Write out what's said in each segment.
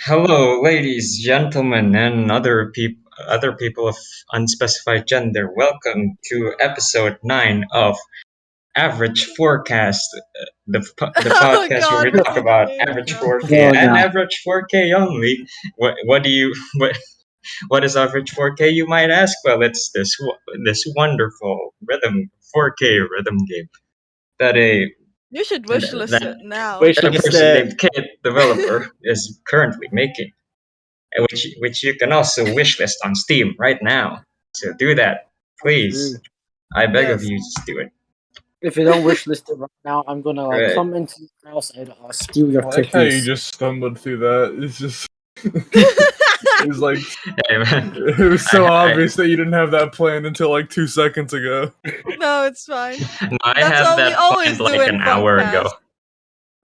Hello, ladies, gentlemen, and other people of unspecified gender. Welcome to episode 9 of Average Forecast, the Oh podcast where God, we what's talk the about name average now? 4K Oh and no. average 4K only. What do you what is average 4K? You might ask. Well, it's this wonderful 4K rhythm game that a You should wishlist that it now. a Wishlist person named Kate developer is currently making. Which you can also wishlist on Steam right now. So do that, please. True. I beg of Yes. you, just do it. If you don't wish list it right now, I'm gonna Right. come into your house and I'll steal your I like how you cookies. just stumbled through that. It's just. It was like. Hey, man. It was so I- obvious that you didn't have that planned until like 2 seconds ago. No, it's fine. No, I That's had what we that always planned do like in an hour Funkcast. ago.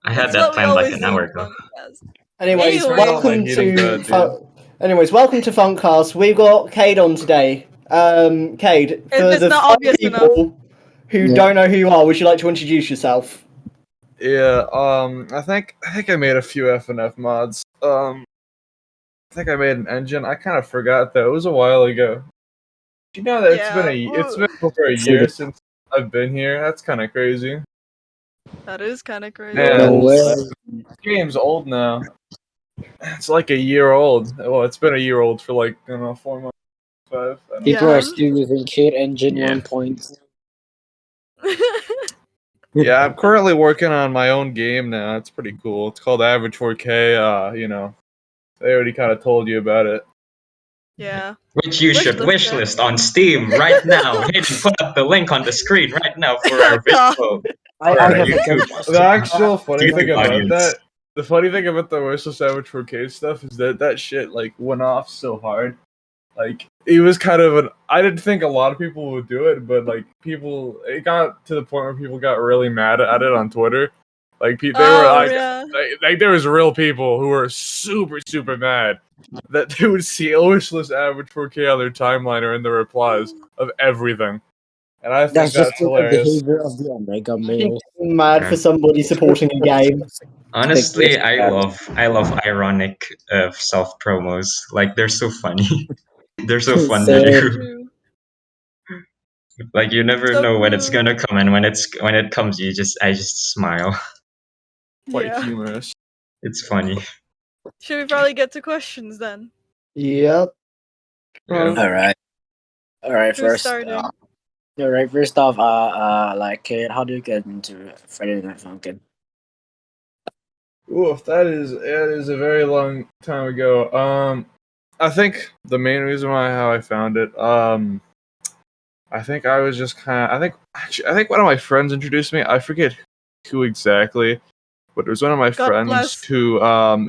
I had That's that what we planned like always an do hour in ago. Funkcast. Anyways, Anyway. welcome Like eating to bread, dude. anyways, welcome to Funkcast. We've got Cade on today. Cade, for It's the not 5 obvious people who Yeah. don't know who you are, would you like to introduce yourself? Yeah. I think I made a few FNF mods. I think I made an engine. I kind of forgot that it was a while ago. You know that Yeah, it's been over a year since I've been here. That's kind of crazy. That is kind of crazy. Yeah. No way. This game's old now. It's like a year old. Well, it's been a year old for like 4 months, 5. I don't know. People Yeah. are still using Kate Engine Yeah. 1.0. Yeah, I'm currently working on my own game now. It's pretty cool. It's called Average4K. They already kind of told you about it. Yeah. Which you should Wishlist wishlist on Steam right now. Hayden, put up the link on the screen right now for our God. visual. I Alright, have you a too. question. The actual funny YouTube thing about audience. that, the funny thing about the Wishlist Average4K stuff is that shit like went off so hard. Like it was kind of I didn't think a lot of people would do it, but like it got to the point where people got really mad at it on Twitter. Like they were Yeah. like there was real people who were super mad that they would see Wishlist Average4K on their timeline or in the replies of everything, and I think That's just the hilarious. behavior of the Omega male. Mad for somebody supporting a game. Honestly, I love ironic self promos. Like they're so funny. They're so fun to Same. do. True. Like you never So know when it's true. gonna come, and when it comes, I just smile. Quite Yeah. humorous. It's funny. Should we probably get to questions then? Yep. Yeah. Alright, Who's first starting? first off, like Kate, how do you get into Friday Night Funkin'? Oof, that is a very long time ago. I think the main reason how I found it, I think I was just I think one of my friends introduced me. I forget who exactly, but it was one of my God friends bless. who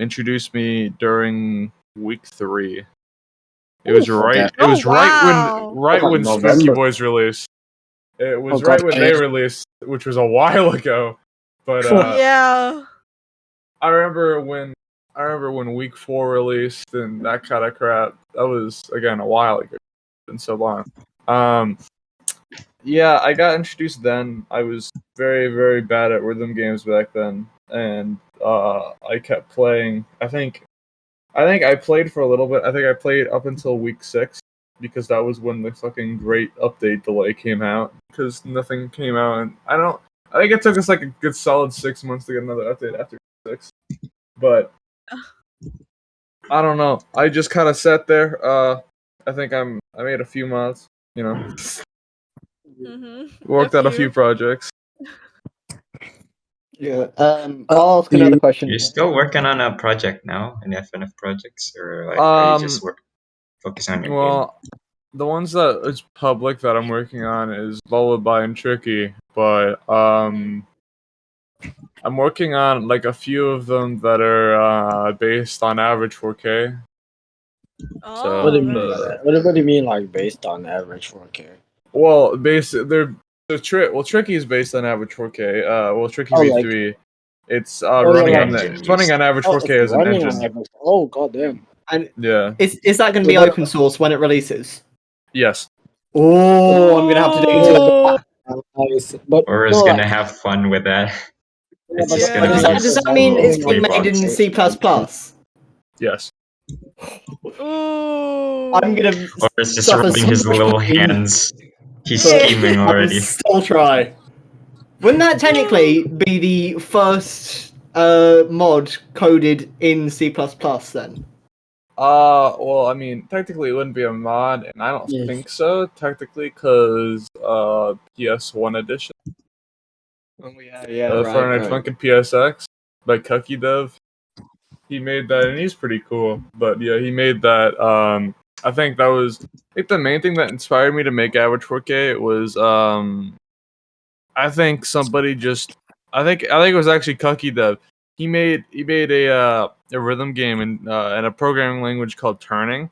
introduced me during week 3. It was Ooh, right. okay. It was Oh, wow. right when November. Spooky Boys released. It was Oh, right God, when they released, which was a while ago. But Yeah. I remember when week 4 released and that kind of crap. That was again a while ago. It's been so long. Yeah, I got introduced then. I was very bad at rhythm games back then, and I kept playing. I think I played for a little bit. I think I played up until week 6 because that was when the fucking great update delay came out. Because nothing came out, and I think it took us like a good solid 6 months to get another update after 6. But I don't know. I just kind of sat there. I think I made a few mods. Worked on a few projects. Yeah. I'll ask another question. You're still working on a project now, an FNF projects, or like are you just focusing on your game? Well, the ones that is public that I'm working on is Lullaby and Tricky, but I'm working on like a few of them that are based on Average4K. Oh, What do you mean? nice. What do you mean, like based on average 4K? Well, Tricky is based on Average4K. Tricky V3, it's running on Average4K it's as an running engine. on average. Oh, goddamn. And Yeah. is that going to be open source when it releases? Yes. Oh, I'm going to have to dig into that. Nice. But Or is gonna have fun with that. It's just Yeah. gonna be Does that mean it's being made in C++? Yes. Ooh. I'm gonna Or is just suffer rubbing so his much little pain, hands. He's Yeah. scheming but I'll already. still try. Wouldn't that technically be the first mod coded in C++ then? Well, I mean, technically it wouldn't be a mod, and I don't Yes. think so, technically, because PS1 edition. Oh yeah, For an Funkin' PSX by KadeDev. He made that, and he's pretty cool. But yeah, he made that. I think that was. I think the main thing that inspired me to make Average4K was. I think somebody just. I think it was actually KadeDev. He made a rhythm game in a programming language called Turning,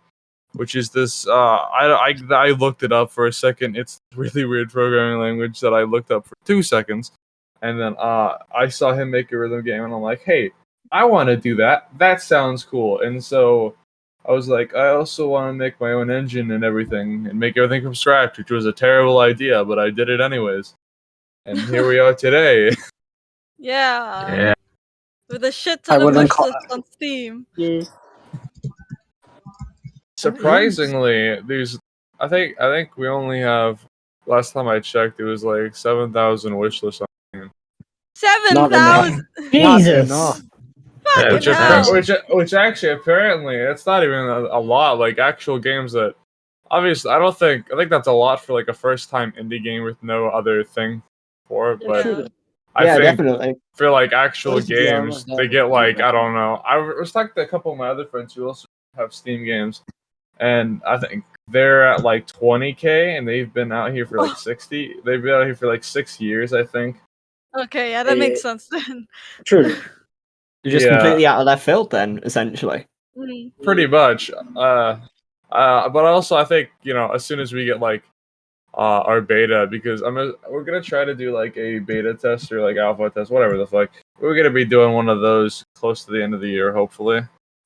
which is this. I looked it up for a second. It's a really weird programming language that I looked up for 2 seconds, and then I saw him make a rhythm game, and I'm like, hey, I want to do that. That sounds cool. And so I was like, I also want to make my own engine and everything, and make everything from scratch, which was a terrible idea, but I did it anyways. And here we are today. Yeah. Yeah. With a shit I ton of wouldn't wish call. lists on Steam. Yeah. Surprisingly, I think we only have. Last time I checked, it was like 7,000 wishlists. 7,000. Jesus. enough. Yeah, Which, Fucking hell. which actually apparently it's not even a lot. Like actual games that obviously I think that's a lot for like a first time indie game with no other thing for it. But Yeah. I Yeah, think definitely. for like actual Those games, DRMs they that get would like be I don't know. I was talking to a couple of my other friends who also have Steam games, and I think they're at like 20K, and they've been out here for like 60. They've been out here for like 6 years, I think. Okay, yeah, that makes sense then. True. You're just Yeah. completely out of left field then, essentially. Mm. Pretty much. But also I think as soon as we get like our beta, because we're gonna try to do like a beta test or like alpha test, whatever the fuck. We're gonna be doing one of those close to the end of the year, hopefully.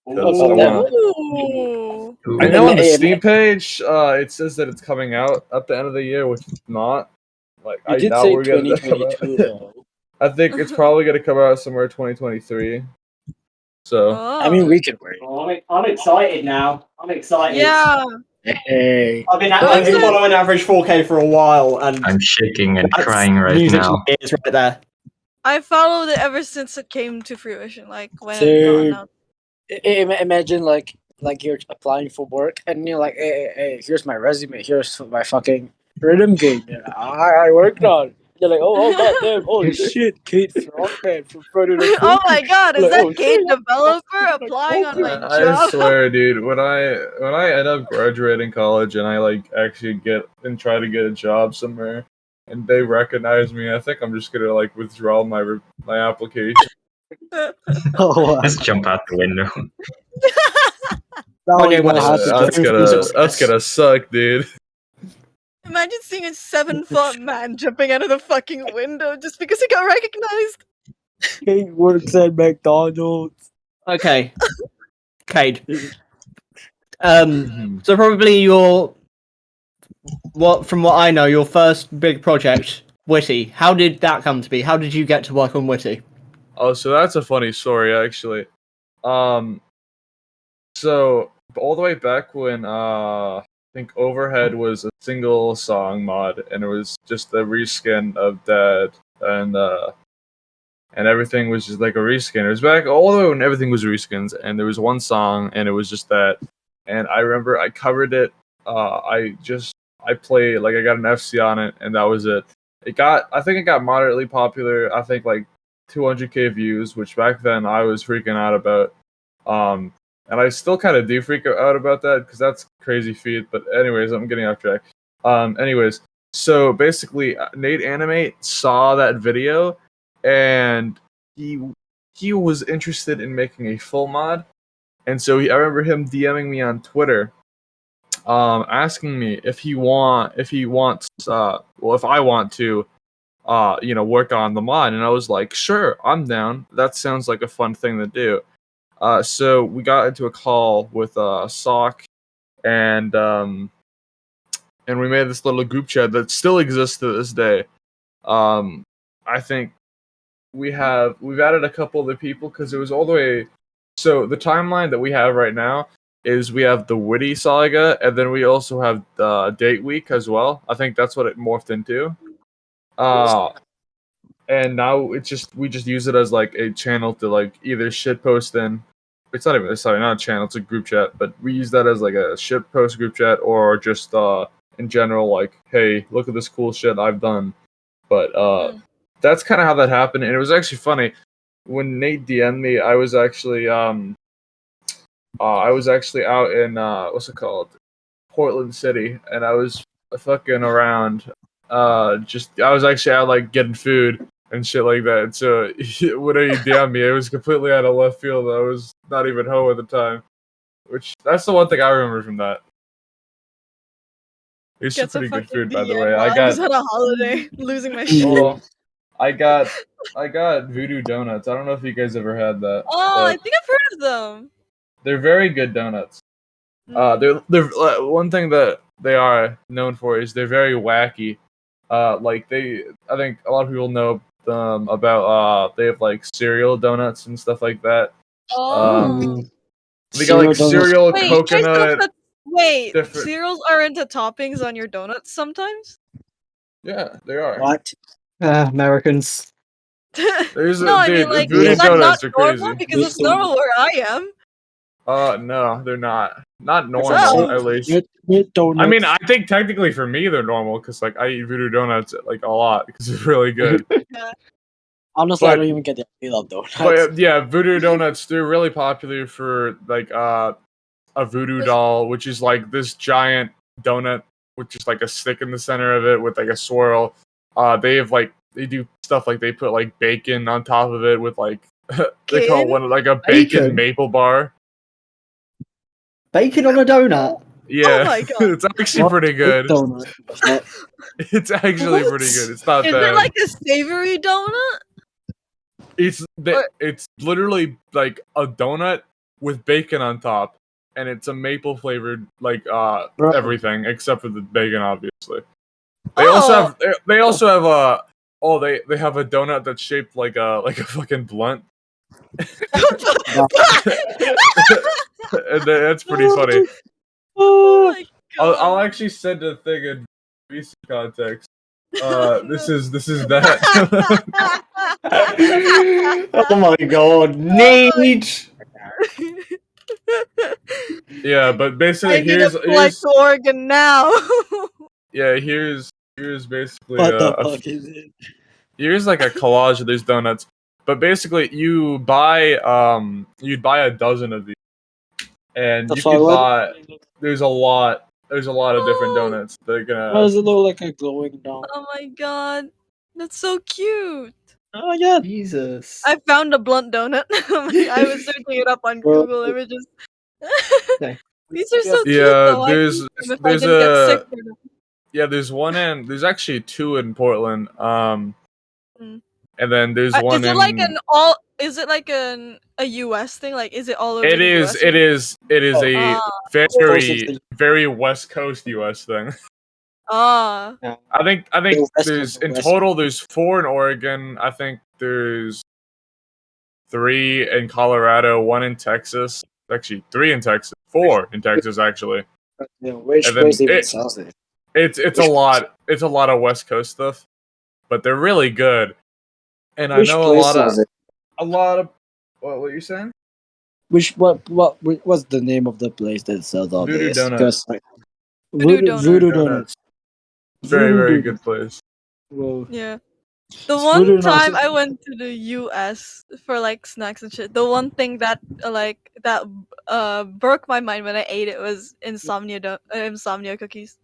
'Cause I wanna- Ooh. I know on the Yeah, Steam page, it says that it's coming out at the end of the year, which it's not. Like You I did doubt say we're gonna come out. 2022 though. I think it's probably gonna come out somewhere 2023. So I mean, Oh. we can wait. Oh, I'm excited now. I'm excited. Yeah. Hey. I've been Listen. following Average 4K for a while, and I'm shaking and that's crying right music now. to my ears right there. I followed it ever since it came to fruition, like when it got Same. announced. Imagine like you're applying for work and you're like, hey, here's my resume, here's my fucking rhythm game that I worked on. You're like, oh goddamn, holy shit, Kate Frogman from Friday the 13th. Oh my god, is Like, that oh, Kate shit. developer applying on my I job? swear, dude, when I end up graduating college and I like actually get and try to get a job somewhere and they recognize me, I think I'm just gonna like withdraw my application. Oh, Just jump out the window. that was Kanye what West. happened. That's gonna suck, dude. Imagine seeing a 7-foot man jumping out of the fucking window just because he got recognized. Kate works at McDonald's. Okay. Cade. Mhm. So probably from what I know, your first big project, Witty. How did that come to be? How did you get to work on Witty? Oh, so that's a funny story, actually. So all the way back when I think Overhead was a single song mod, and it was just a reskin of Dead, and everything was just like a reskin. It was back all the way when everything was reskins, and there was one song, and it was just that. And I remember I covered it. I played, like I got an FC on it, and that was it. I think it got moderately popular. I think like 200K views, which back then I was freaking out about. And I still kind of do freak out about that because that's a crazy feat. But anyways, I'm getting off track. Anyways, so basically, Nate Animate saw that video, and he was interested in making a full mod, and so I remember him DMing me on Twitter, asking me if I want to, work on the mod, and I was like, sure, I'm down. That sounds like a fun thing to do. So we got into a call with Sock, and we made this little group chat that still exists to this day. I think we've added a couple other people because it was all the way So the timeline that we have right now is we have the Witty Saga, and then we also have Date Week as well. I think that's what it morphed into. And now we just use it as like a channel to like either shitpost in. It's not even not a channel, it's a group chat, but we use that as like a shitpost group chat or just in general like, hey, look at this cool shit I've done. But that's kind of how that happened, and it was actually funny when Nate DM'd me. I was actually out in what's it called, Portland City, and I was fucking around. I was actually out like getting food and shit like that. And so when he DM'd me, it was completely out of left field. I was not even home at the time, which that's the one thing I remember from that. It's some pretty good food, by the way. I was on a holiday, losing my shit. Oh, I got Voodoo Donuts. I don't know if you guys ever had that. Oh, I think I've heard of them. They're very good donuts. They're one thing that they are known for is they're very wacky. I think a lot of people know them about they have like cereal donuts and stuff like that. They got like cereal, coconut. Cereals are into toppings on your donuts sometimes? Yeah, they are. What? Americans. Is Voodoo that donuts not are crazy. normal? Because it's normal where I am. No, they're not. Not normal, at least. I mean, I think technically for me they're normal because like I eat Voodoo donuts like a lot because it's really good. Yeah. Honestly, I don't even get the appeal of donuts. But yeah, Voodoo donuts, they're really popular for like a voodoo doll, which is like this giant donut with just like a stick in the center of it with like a swirl. They do stuff like they put like bacon on top of it with like they call it one like a bacon maple bar. Bacon on a donut? Yeah, oh my God. It's actually pretty good. It's actually What? pretty good. It's not bad. Is it like a savory donut? It's literally like a donut with bacon on top, and it's a maple flavored like everything except for the bacon, obviously. They also have they have a donut that's shaped like a fucking blunt. And that's pretty funny. Oh my God. I'll actually send a thing in VC context. This is that. Oh my God, Neat. Yeah, but basically I need a flex organ now. Yeah, here's basically what the fuck is it? Here's like a collage of these donuts. But basically, you'd buy a dozen of these, and you could buy. There's a lot of different donuts. They're gonna. Why does it look like a glowing donut? Oh my God, that's so cute. Oh yeah, Jesus. I found a blunt donut. I was searching it up on Google Images. These are so cute. Though. There's one in. There's actually two in Portland. And then there's one. Is it like a US thing? Like, is it all over? It is. It is a very West Coast US thing. I think there's in total there's 4 in Oregon. I think there's 3 in Colorado, 1 in Texas. Actually, 3 in Texas, 4 in Texas actually. Yeah, which place even sells it? It's a lot. It's a lot of West Coast stuff, but they're really good. And I know a lot of what were you saying? What's the name of the place that sells all Voodoo this? Donuts. Voodoo Donuts. Very good place. Whoa. Yeah. The one time I went to the US for like snacks and shit, the one thing that broke my mind when I ate it was insomnia cookies.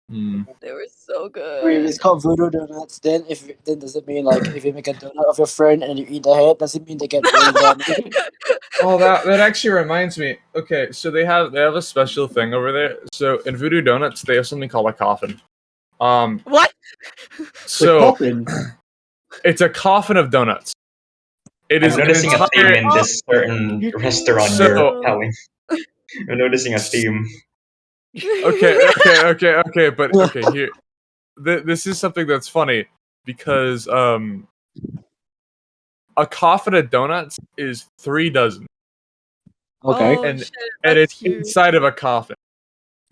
They were so good. Wait, it's called Voodoo Donuts. Then does it mean like if you make a donut of your friend and you eat the head, does it mean they get brain damage? Oh, that actually reminds me. Okay, so they have a special thing over there. So in Voodoo Donuts, they have something called a coffin. What? So it's a coffin of donuts. It is noticing a theme in this certain restaurant you're telling. I'm noticing a theme. Okay, but okay, here. This is something that's funny because a coffin of donuts is 3 dozen. Okay. Oh, And shit, and that's it's huge. inside of a coffin.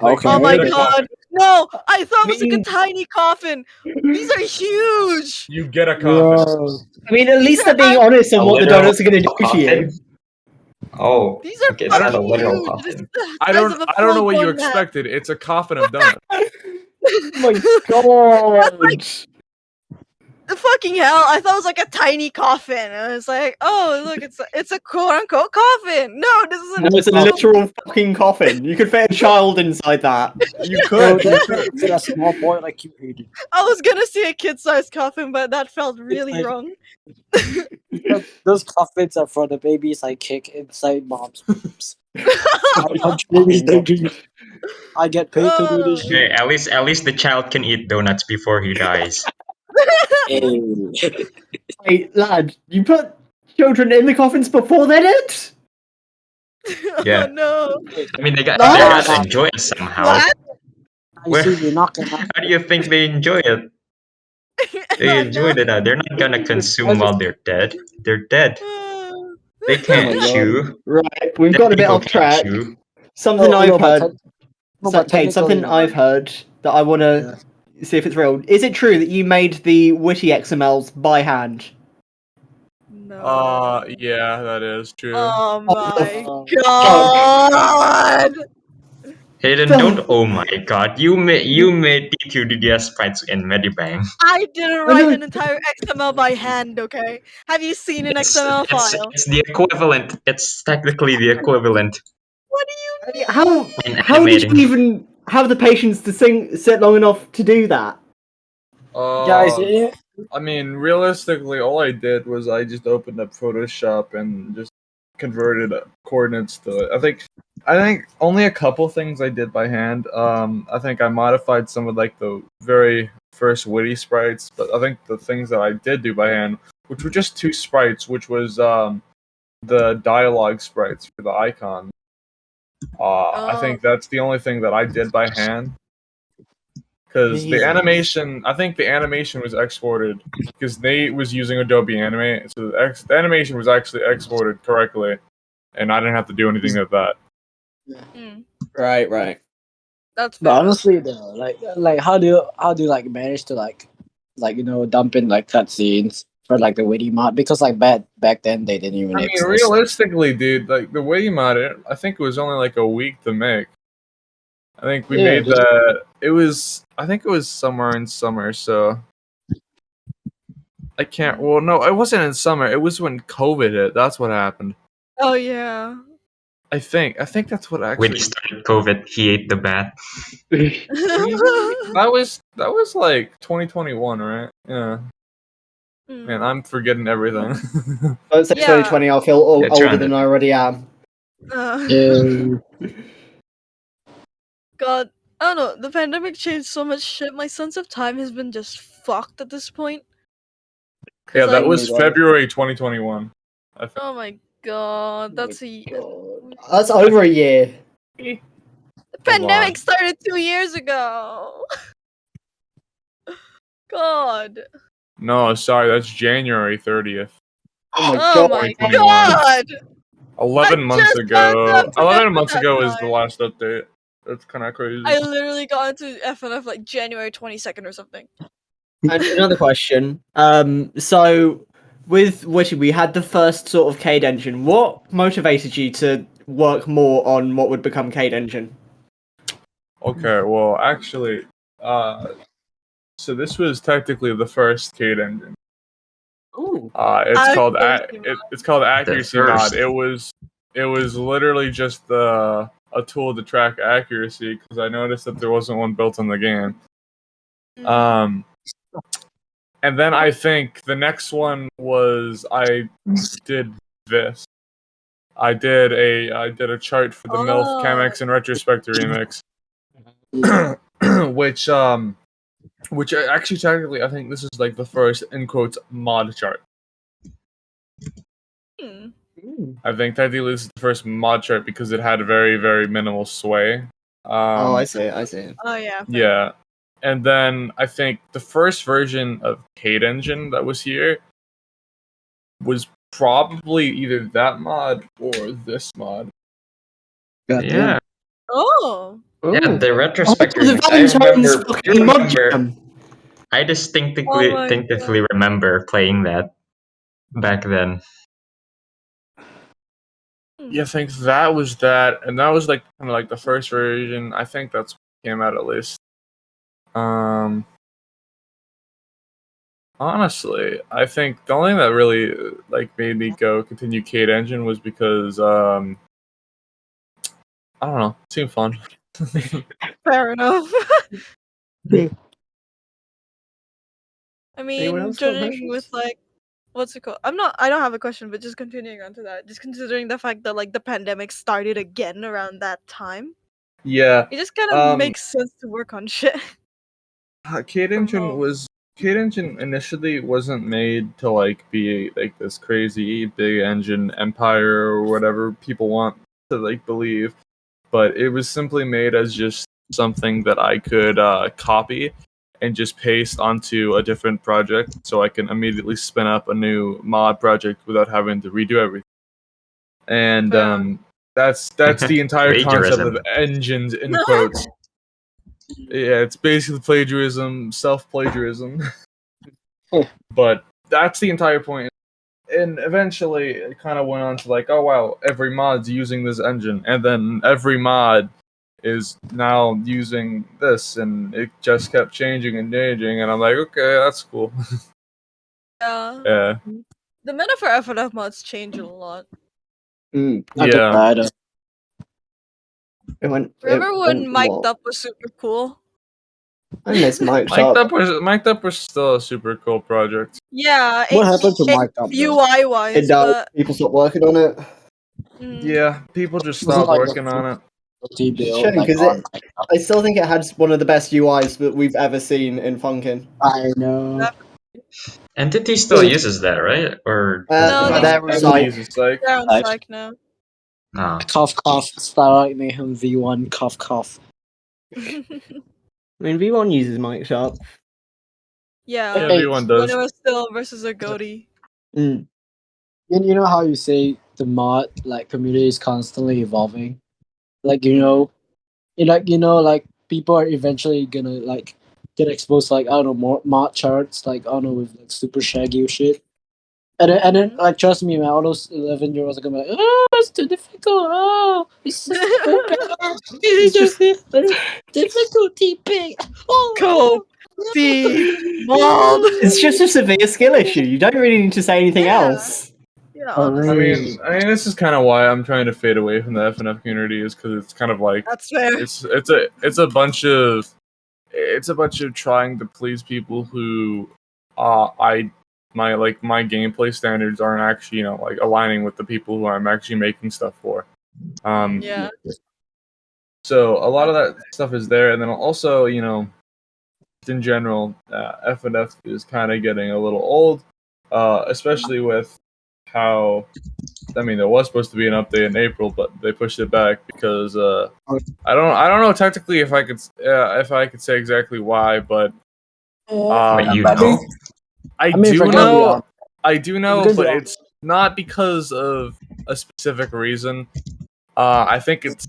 Like, Okay. Oh my the god. coffin. No, I thought it was like a mean- tiny coffin. These are huge. You get a coffin. Bro. I mean, at least are they're being honest on A what the literal donuts are going to do to coffin? you. Oh, These are okay, it's not a fucking literal huge. This is coffin. the I size of a don't know what you full-grown man. expected. It's a coffin of donuts. Oh my god. The fucking hell! I thought it was like a tiny coffin. And I was like, oh look, it's a quote unquote coffin. No, this is No, it's a literal fucking coffin. You could fit a child inside that. You Bro, could. that's a small boy like you hated. I was gonna say a kid-sized coffin, but that felt really like- wrong. Those coffins are for the babies I kick inside mom's boobs. I punch babies, I get paid to do this Hey, shit. at least the child can eat donuts before he dies. Hey. Wait, lad, you put children in the coffins before they did? Yeah. Oh no! I mean, they Nah. got to enjoy it somehow. What? You see, you're not gonna. How do you think they enjoy it? They enjoyed it. They're not gonna consume while they're dead. They're dead. They can't God. chew. Right, we've Dead got a bit people off can't track. chew. Something No, I've no, but heard. no, So, but Kate, something technically, I've heard that I want to see if it's real. Is it true that you made the witty XMLs by hand? No. Yeah, that is true. Oh my Oh. god! Hayden, don't. Oh my God! You made PQDDS sprites in Medibang. I didn't write an entire XML by hand. Okay, have you seen an XML file? It's the equivalent. It's technically the equivalent What do you mean? How did you animating. even have the patience to sit long enough to do that? guys, I mean, realistically, all I did was I just opened up Photoshop and just converted coordinates to it. I think only a couple things I did by hand. I think I modified some of like the very first witty sprites, but I think the things that I did do by hand, which were just two sprites, which was the dialogue sprites for the icon. I think that's the only thing that I did by hand. Because the animation, I think the animation was exported because Nate was using Adobe Animate, so the animation was actually exported correctly, and I didn't have to do anything with that. Mm, Right. that's but fair. honestly, though, like how do you like manage to like dump in like cutscenes for like the witty mod, because like back then they didn't even I mean, exist. realistically, dude, like the way you mod it, I think it was only like a week to make. I think we made just- that. I think it was somewhere in summer, so I can't. Well, no, it wasn't in summer. It was when COVID hit. That's what happened. Oh yeah. I think that's what When actually. he started COVID, he ate the bat. That was like 2021, right? Yeah. Mm. Man, I'm forgetting everything. Don't say Yeah. 2020, I'll feel It's older around than it. I already am. God, I don't know. The pandemic changed so much shit. My sense of time has been just fucked at this point. 'Cause, Yeah, that like, was February 2021. I think. Oh my god, that's a God. That's over a year. the Come pandemic on. started 2 years ago. God. No, sorry, that's January 30th. Oh my Oh god. my 2021. god. 11 I months just ago. found out 11 months that ago is the time. last update. That's kind of crazy. I literally got into FNF like January 22nd or something. And another question. So with Witty, we had the first sort of Cade engine. What motivated you to work more on what would become Cade engine? Okay, well, actually, so this was technically the first Cade engine. Ooh. It's called accuracy first. mod. It was literally just a tool to track accuracy because I noticed that there wasn't one built in the game. And then I think the next one was I did this. I did a chart for the MILF Chemex and Retrospector remix, which actually technically I think this is like the first in quotes mod chart. Hmm. I think technically this is the first mod chart because it had very, very minimal sway. Oh, I see. Oh yeah. fair. Yeah. And then I think the first version of Cade Engine that was here was probably either that mod or this mod. Yeah, Oh. yeah. The Oh, retrospect the remix. I Valentine's remember. You fucking mod remember? jam. I Oh my distinctively remember playing that back then. Yeah, I think that was that, and that was like kind of like the first version. I think that's what came out at least. Honestly, I think the only thing that really like made me go continue Cade Engine was because I don't know, it seemed fun. Fair enough. I Anyone mean, else got judging with questions? like, what's it called? I don't have a question, but just continuing on to that. Just considering the fact that like the pandemic started again around that time, Yeah, it just kind of makes sense to work on shit. Cade From Engine home. was Cade Engine initially wasn't made to like be like this crazy big engine empire or whatever people want to like believe, but it was simply made as just something that I could copy and just paste onto a different project, so I can immediately spin up a new mod project without having to redo everything. And Fair. that's the entire concept of Plagiarism. engines in quotes. Yeah, it's basically plagiarism, self-plagiarism. But that's the entire point. And eventually, it kind of went on to like, oh wow, every mod's using this engine, and then every mod is now using this, and it just kept changing and changing, and I'm like, okay, that's cool. Yeah. Yeah, The meta for FNF mods change a lot. Not yeah. bad. Remember when Mic'd what? Up was super cool? I miss Mike's Mic'd up. Up was still a super cool project. Yeah, What it happened to changed Mike Up though? UI It wise, died. but People stopped working on it. Yeah, people just Was it stopped like working on it. T-bill, It's a shame like because on Mike Up? I still think it had one of the best UIs that we've ever seen in Funkin'. I know. Entity still uses that, right? Or has No, been they They're modified? like, Uses like they're on Like, psych now. No. cough cough, Starlight Mayhem V1, cough cough. I mean, V1 uses Mike's up. Yeah, yeah, Hey, everyone when does. it was still versus a goatee. Mm. you know how you say the mod like community is constantly evolving? Like like people are eventually gonna like get exposed to, like, I don't know, more mod charts, like, I don't know, with like super shaggy shit. And then like, trust me, man, all those 11-year-olds are gonna be like, oh, it's too difficult. Oh, it's so stupid. It's just difficult typing. Cool. Deep. Bald. It's just a severe skill issue. You don't really need to say anything Yeah. else. Yeah, Oh, honestly. I mean, this is kind of why I'm trying to fade away from the FNF community, is because it's kind of like That's fair. it's a bunch of trying to please people who my gameplay standards aren't actually, like, aligning with the people who I'm actually making stuff for. Yeah. So a lot of that stuff is there, and then also, in general, FNF is kind of getting a little old, especially with how. I mean, there was supposed to be an update in April, but they pushed it back because I don't know technically if I could say exactly why, but But you I mean, know? I if do we're gonna be know, honest, but it's not because of a specific reason. I think it's.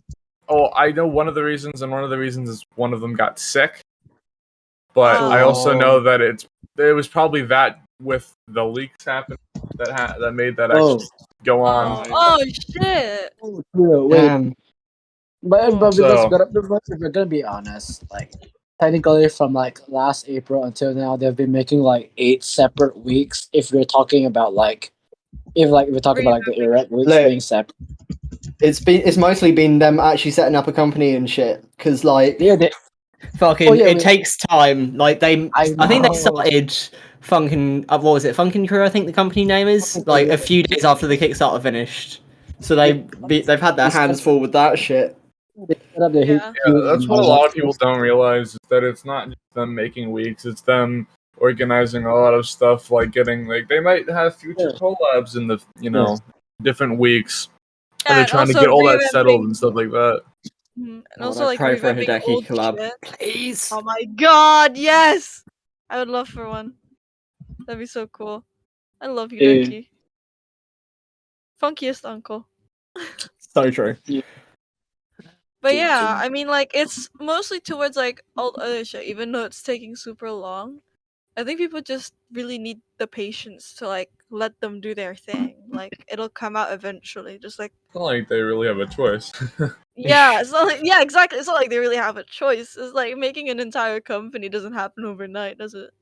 Oh, I know one of the reasons, and one of the reasons is one of them got sick. But I also know that it was probably that with the leaks happening that made that actually go on. Oh shit. wait. Damn. But because So- if we're gonna be honest, like, technically from like last April until now, they've been making like 8 separate weeks. If we're talking about like, if we're talking about like the erect weeks Look. being separate. It's mostly been them actually setting up a company and shit. Because like, Yeah, fucking, yeah, it takes time. Like I think they know. started Funkin'. What was it? Funkin' Crew, I think the company name is. Funkin' Like Crew, a few days after the Kickstarter finished. So they've had their hands full with that shit. They set up the Yeah. Yeah, that's what a lot of people don't realize, is that it's not just them making weeks, it's them organizing a lot of stuff, like getting, like, they might have future collabs in the, different weeks, and Yeah, they're and trying to also get all that settled revamping. and stuff like that. And Oh, also I'd like pray for a revamping Hideki old collab, shit. please. Oh my god, yes! I would love for one. That'd be so cool. I love Hideki. Funkiest uncle. So true. But yeah, I mean, like, it's mostly towards like all the other shit, even though it's taking super long. I think people just really need the patience to like let them do their thing. Like, it'll come out eventually. Just like, It's not like they really have a choice. yeah, it's not like, yeah, exactly. It's not like they really have a choice. It's like making an entire company doesn't happen overnight, does it?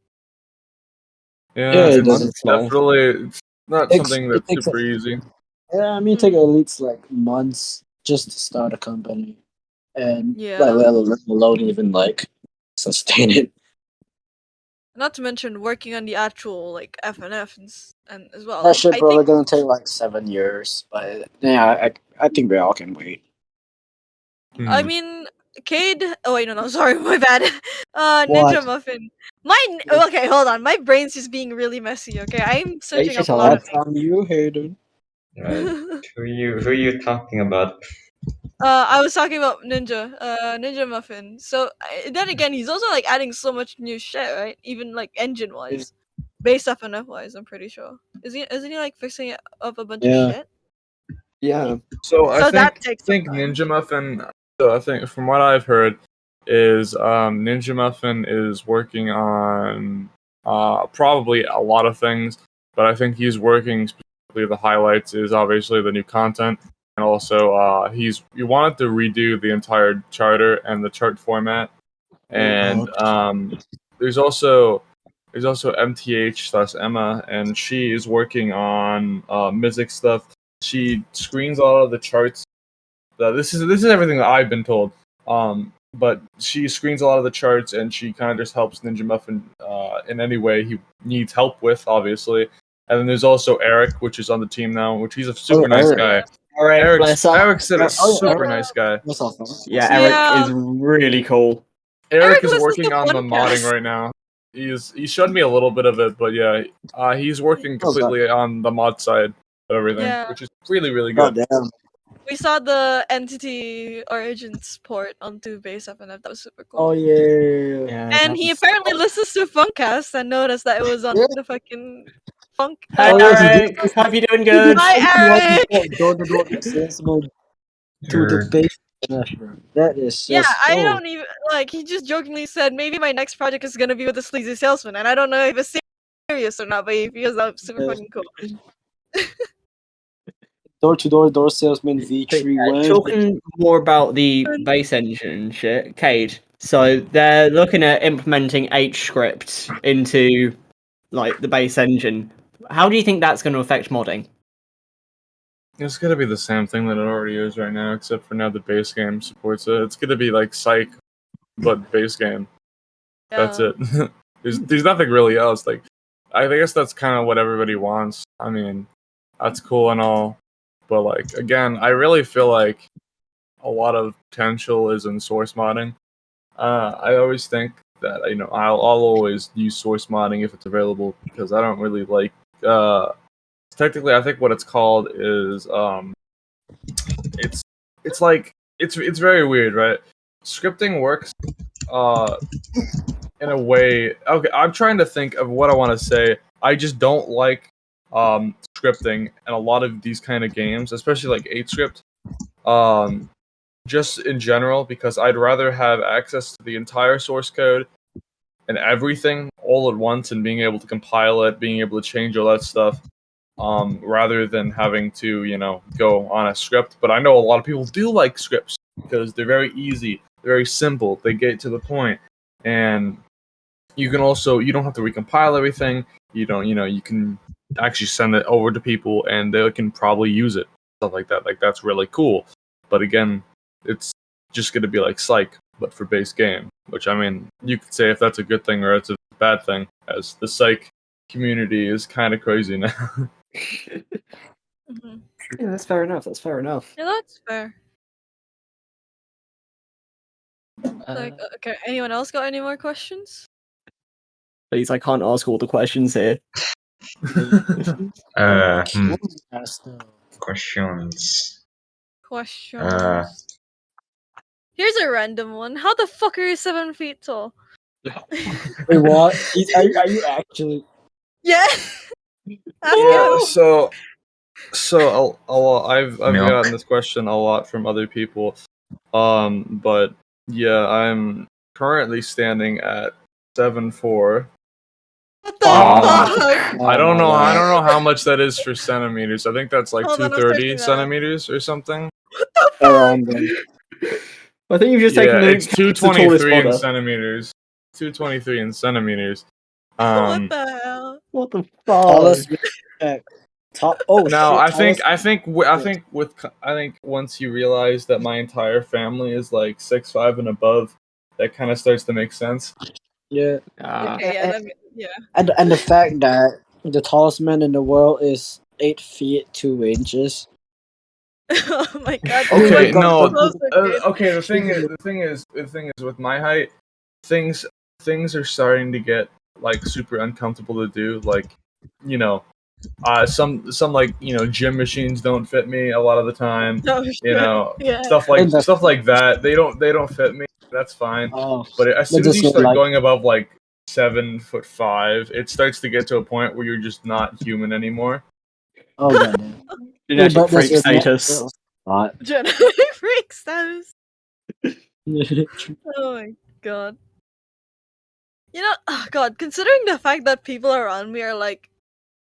Yeah, it it's doesn't. definitely it's not something It that's takes super easy. Yeah, I mean, it take at least like months just to start a company, and Yeah. let alone even like sustain it. Not to mention working on the actual like FNF and as well. That Like, shit I probably think gonna take like 7 years, but yeah, I think we all can wait. I Hmm. mean, Cade. Oh wait, no, sorry, my bad. What? Ninja Muffin. Okay, hold on. My brain's just being really messy. Okay, I'm searching Take your up a lot time. of That's on you, Hayden. Uh, things. who you talking about? I was talking about Ninja Muffin. So then again, he's also like adding so much new shit, right? Even like engine Yeah. wise, base FNF wise, I'm pretty sure. Isn't he like fixing up a bunch of Yeah. shit? Yeah. So I So that think takes some think time. Ninja Muffin. So I think from what I've heard is Ninja Muffin is working on probably a lot of things, but I think he's working specifically. The highlights is obviously the new content, and also he wanted to redo the entire charter and the chart format, and there's also MTH/Emma, and she is working on music stuff. She screens all of the charts. This is everything that I've been told. But she screens a lot of the charts, and she kind of just helps Ninja Muffin in any way he needs help with, obviously. And then there's also Eric, which is on the team now, which he's a super nice Eric. guy. Alright, bless up. Eric's a super Eric. nice guy. That's awesome. Yeah, Eric Yeah, is really cool. Eric Eric is listens to working on the modding Funkcast. right now. He showed me a little bit of it, but yeah, he's working How's that? completely on the mod side of everything, Yeah, which is really really God good. damn. we saw the entity origins port onto base FNF. That was super cool. Oh yeah. Yeah, And that he was. apparently listens to Funkcast and noticed that it was on Yeah. the fucking Funk. Hi, Oh yeah. Eric. Hope you're doing He did good. Hi, Eric. door salesman to the Sure. base. That is Yeah, just I so. don't even like. He just jokingly said maybe my next project is gonna be with the sleazy salesman, and I don't know if it's serious or not, but he feels that super fucking cool. Door salesman But V3 yeah, win. talking more about the base engine shit, Cade. So they're looking at implementing H script into like the base engine. How do you think that's going to affect modding? It's gonna be the same thing that it already is right now, except for now the base game supports it. It's gonna be like Psych, but base game. That's Yeah. it. there's nothing really else. Like, I guess that's kind of what everybody wants. I mean, that's cool and all, but like again, I really feel like a lot of potential is in source modding. I always think that I'll always use source modding if it's available because I don't really like. Technically, I think what it's called is it's it's like it's very weird, right? Scripting works uh in a way. Okay, I'm trying to think of what I want to say. I just don't like scripting and a lot of these kind of games, especially like 8 script. Um just in general because I'd rather have access to the entire source code and everything all at once and being able to compile it, being able to change all that stuff rather than having to, go on a script. But I know a lot of people do like scripts because they're very easy, they're very simple, they get to the point, and you don't have to recompile everything. You can actually send it over to people and they can probably use it, stuff like that. Like that's really cool. But again, it's just going to be like Psych, but for base game. Which I mean, you could say if that's a good thing or it's a bad thing, as the Psych community is kind of crazy now. Hmm. Yeah, that's fair enough. That's fair enough. Yeah, that's fair. Like, okay, anyone else got any more questions? Please, I can't ask all the questions here. Hmm, Ask them. questions. Questions. Here's a random one. How the fuck are you 7 feet tall? Wait, what? Are you actually? Yeah. Ask Yeah, him. so a lot, I've Milk. gotten this question a lot from other people. But yeah, I'm currently standing at 7'4". What the Oh. fuck? I don't know. I don't God. know how much that is for centimeters. I think that's like Hold on, I'm 230 searching that. centimeters or something. What the fuck? Around there. I think you've just Yeah, taken it's the tallest 223 in modder. centimeters. 223 in centimeters. What the hell? What the Tallest fuck? check. Oh Now, shit! I think Tallest. I think once you realize that my entire family is like 6'5" and above, that kind of starts to make sense. Yeah. Okay, yeah, yeah. And the fact that the tallest man in the world is 8 feet 2 inches. Oh my god. Oh my Okay, God, no. Closer, kid. Okay, the thing is with my height, things are starting to get like super uncomfortable to do. Like, you know, some like gym machines don't fit me a lot of the time. Oh You shit. know, Yeah. stuff like that. They don't fit me. That's fine. Oh, But as they soon as just you look start like going above like 7'5", it starts to get to a point where you're just not human anymore. oh god damn. Genetic But freak that's status. not. Genetic freak status. Oh my god. You know, oh god, considering the fact that people around me are like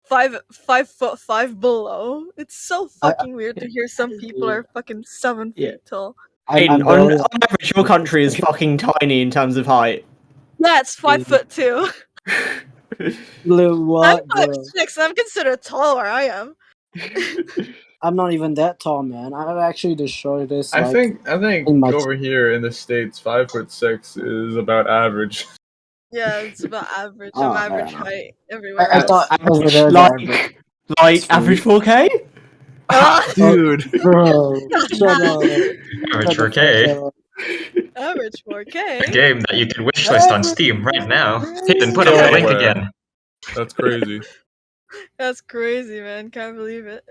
5'5" below, it's so fucking weird to hear some people are fucking 7 Yeah. feet tall. On I'm barely average, your country is fucking tiny in terms of height. Yeah, it's 5'2". what, I'm bro? 5'6". I'm considered tall where I am. I'm not even that tall, man. I've actually destroyed this. I Like, think in my over here in the States, 5'6" is about average. Yeah, it's about average. I'm oh average man, height everywhere I else. thought over Average, there the average. like average 4K? Dude. Bro, shut up. Average Shut the 4K, fuck up. Average a 4K. game that you can wishlist on Steam right now. Hayden, put up the link Nowhere. again. That's crazy. That's crazy, man. Can't believe it.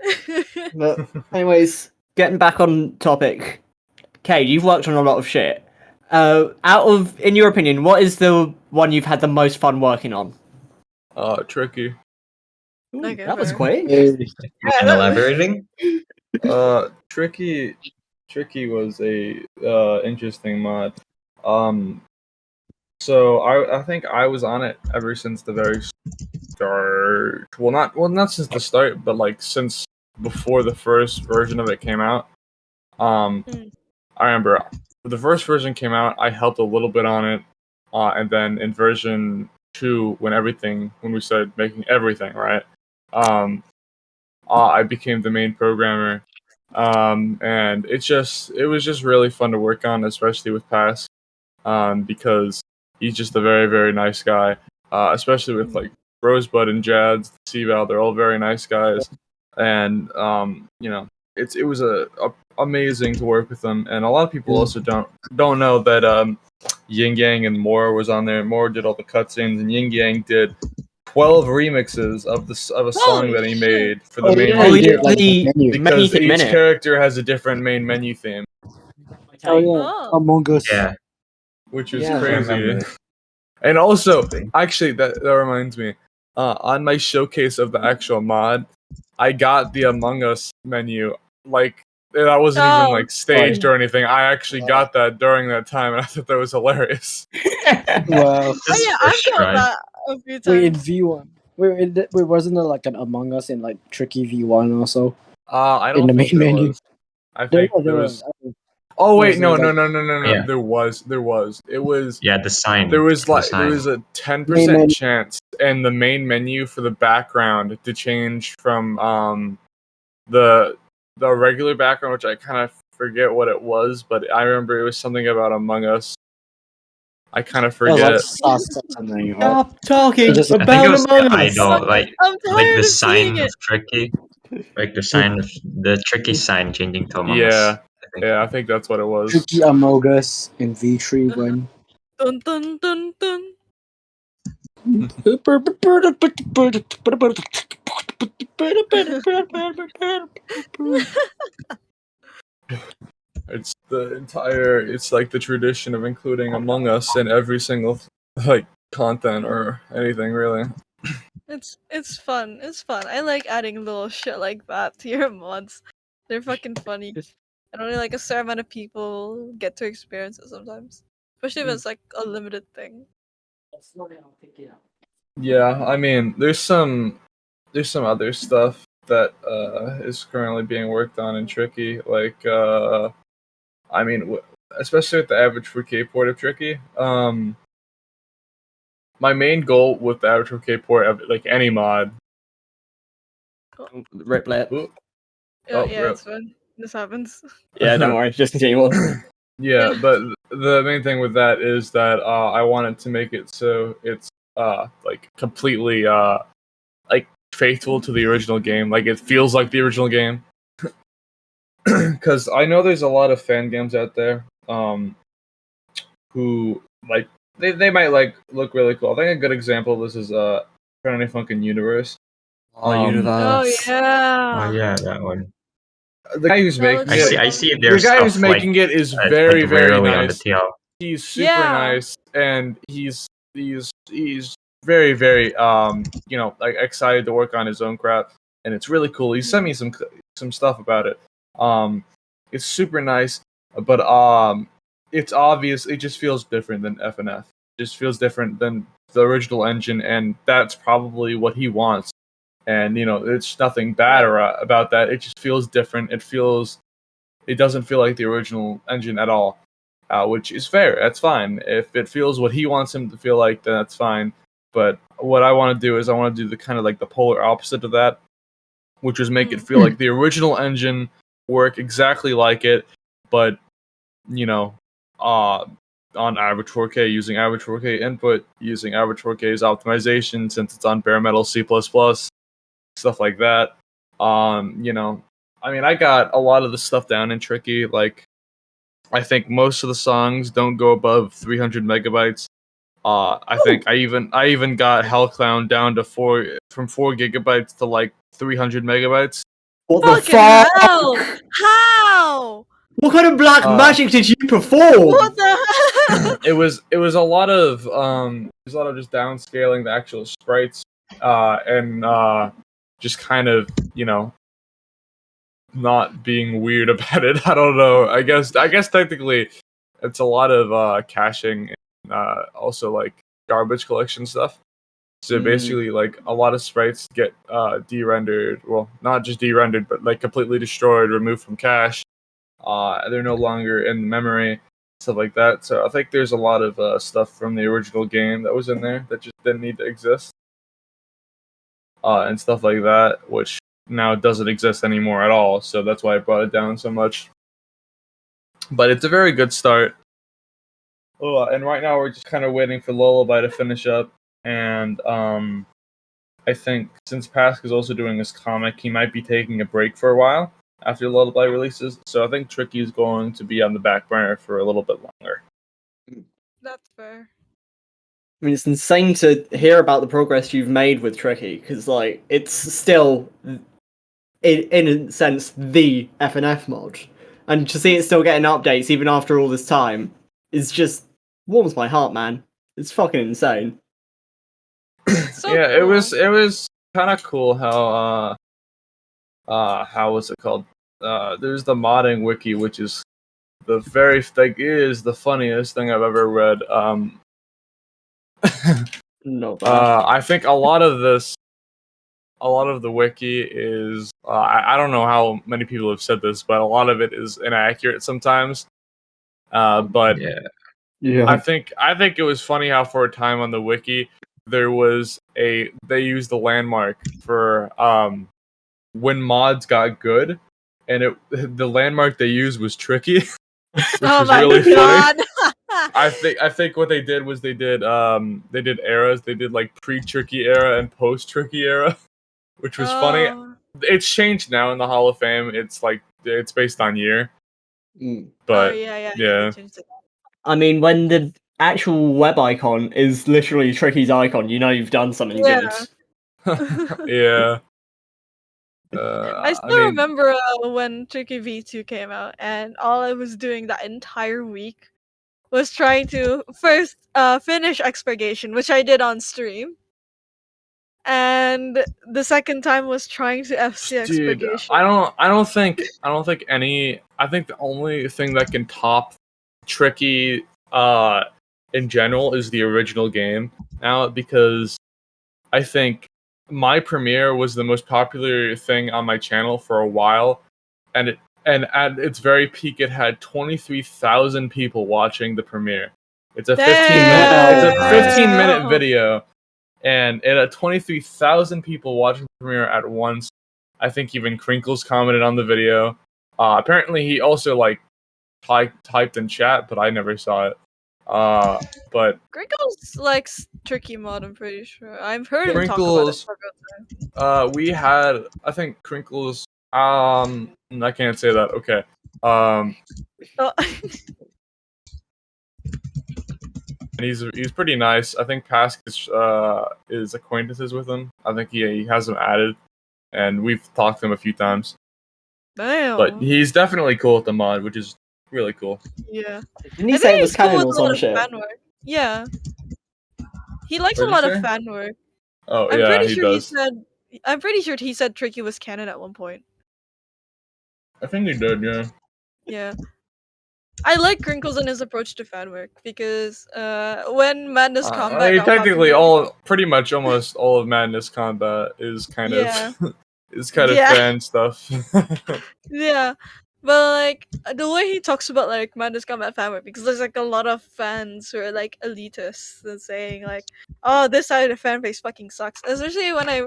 But anyways, getting back on topic. Kate, you've worked on a lot of shit. In your opinion, what is the one you've had the most fun working on? Tricky. Ooh, Okay, that was fair. quick. Hey, And elaborating? Tricky was a interesting mod. So I think I was on it ever since the very start. Not since the start, but like since before the first version of it came out. Mm. I remember when the first version came out, I helped a little bit on it, and then in version 2, when we started making everything right, I became the main programmer, and it was just really fun to work on, especially with Pass, because he's just a very very nice guy, especially with like Rosebud and Jads, Seaval, they're all very nice guys, and it was amazing to work with them, and a lot of people also don't know that Yin Yang and Moore was on there. Moore did all the cutscenes, and Yin Yang did 12 remixes of a song Holy that he shit. made for the oh main yeah, Oh, you yeah, menu, did like the the menu. menu because theme each in it. character has a different main menu theme, Oh yeah, Oh. Among Us. Yeah, which is Yeah. I crazy. remember. And also, actually, that reminds me. On my showcase of the actual mod, I got the Among Us menu. Like, that wasn't even Oh. like staged or anything. I actually got that during that time, and I thought that was hilarious. Wow. Oh This yeah, first I've got try. that a few Wait, in times. V1. Wait, wasn't there like an Among Us in like Tricky V1 also? I In don't the think main there menu. was. I There think was, there there was. was. Oh wait, Was there, like- no. Yeah. There was. It was. Yeah, the sign. There was The like there sign. was a Main 10% menu. chance in the main menu for the background to change from the regular background, which I kind of forget what it was, but I remember it was something about Among Us. I kind of It was like forget. sauce or something, right? Stop talking It just- I think about it was Among the Us. idol, like I'm tired the of seeing sign it. of Tricky, like the Tricky sign changing to Among Us. Yeah, I think. yeah, I think that's what it was. Tricky Among Us in V3 1. Dun dun dun dun. It's like the tradition of including Among Us in every single like content or anything really. It's fun. It's fun. I like adding little shit like that to your mods. They're fucking funny. and only like a certain amount of people get to experience it sometimes, especially if it's like a limited thing. Yeah, I mean, there's some other stuff that is currently being worked on in Tricky, like I mean, especially with the average 4K port of Tricky. My main goal with the average 4K port of like any mod. Riplet. Ooh, Yeah, rip. it's fun. This happens. Yeah, don't worry. Just continue on. Yeah, but the main thing with that is that I wanted to make it so it's like completely like faithful to the original game, like it feels like the original game. Because I know there's a lot of fan games out there who like they might like look really cool. I think a good example of this is Trinity Funkin' Universe. Oh, Oh universe. Oh yeah. yeah, that one. The guy who's That making looks it, I see the their guy who's stuff making it is like very very rarely on the nice. TL. He's super Yeah. nice, and he's very very you know, like excited to work on his own crap, and it's really cool. He sent me some stuff about it. It's super nice, but it's obvious. It just feels different than FNF. It just feels different than the original engine, and that's probably what he wants. And you know, it's nothing bad or about that. It just feels different. It doesn't feel like the original engine at all, which is fair. That's fine. If it feels what he wants him to feel like, then that's fine. But what I want to do is I want to do the kind of like the polar opposite of that, which is make it feel like the original engine, work exactly like it, but you know, on average 4K, using average 4K input, using average 4K's optimization since it's on bare metal C++, stuff like that. You know, I mean, I got a lot of the stuff down in Tricky. Like, I think most of the songs don't go above 300 megabytes. I think I even got Hell Clown down to 4 gigabytes to like 300 megabytes. What the Fucking fuck? hell! How? What kind of black magic did you perform? What the hell? It was a lot of just downscaling the actual sprites and just kind of, you know, not being weird about it. I don't know. I guess technically it's a lot of caching and also like garbage collection stuff. So basically, like a lot of sprites get de-rendered. Well, not just de-rendered, but like completely destroyed, removed from cache. They're no longer in the memory, stuff like that. So I think there's a lot of stuff from the original game that was in there that just didn't need to exist, and stuff like that, which now doesn't exist anymore at all. So that's why I brought it down so much. But it's a very good start. Oh, and right now we're just kind of waiting for Lullaby to finish up, and I think since Pask is also doing this comic, he might be taking a break for a while after Lullaby releases. So I think Tricky is going to be on the back burner for a little bit longer. That's fair. I mean, it's insane to hear about the progress you've made with Tricky, because like it's still, in a sense, the FNF mod, and to see it still getting updates even after all this time is just warms my heart, man. It's fucking insane. So Yeah, cool. it was kind of cool how was it called? There's the modding wiki, which is the funniest thing I've ever read. Not bad. I think a lot of the wiki is I don't know how many people have said this, but a lot of it is inaccurate sometimes. But Yeah. I think it was funny how for a time on the wiki they used the landmark for when mods got good, and the landmark they used was Tricky, which was really funny. I think what they did was they did eras. They did like pre-Tricky era and post-Tricky era, which was funny. It's changed now in the Hall of Fame. It's like it's based on year. But yeah. yeah. I mean, when the actual web icon is literally Tricky's icon, you know you've done something good. Yeah. I still remember when Tricky V2 came out, and all I was doing that entire week was trying to first finish Expurgation, which I did on stream. and the second time was trying to FC Dude, Expurgation. I don't think any. I think the only thing that can top Tricky in general is the original game now, because I think my premiere was the most popular thing on my channel for a while, and at its very peak, it had 23,000 people watching the premiere. It's a 15-minute video, and it had 23,000 people watching the premiere at once. I think even Crinkles commented on the video. Apparently, he also typed in chat, but I never saw it. But Crinkles likes Tricky mod, I'm pretty sure. I've heard him talk about it Crinkles, several times. we had, I think Crinkles. I can't say that. Okay. Oh. And he's pretty nice. I think Pask is acquaintances with him. I think he has him added, and we've talked to him a few times. Damn. But he's definitely cool with the mod, which is really cool. Yeah. Didn't he say it was he's cool canon with or a lot some of shit? fan work. Yeah. He likes What a did he lot of say? fan work. Oh I'm yeah, pretty he sure does. I'm pretty sure he said Tricky was canon at one point. I think he did. Yeah. Yeah. I like Crinkles and his approach to fan work because when Madness Combat got Technically, popular, pretty much almost all of Madness Combat is kind yeah, of is kind of Yeah. fan stuff. yeah, but like the way he talks about like Madness Combat fan work, because there's like a lot of fans who are like elitists and saying like, "Oh, this side of the fan base fucking sucks," especially when I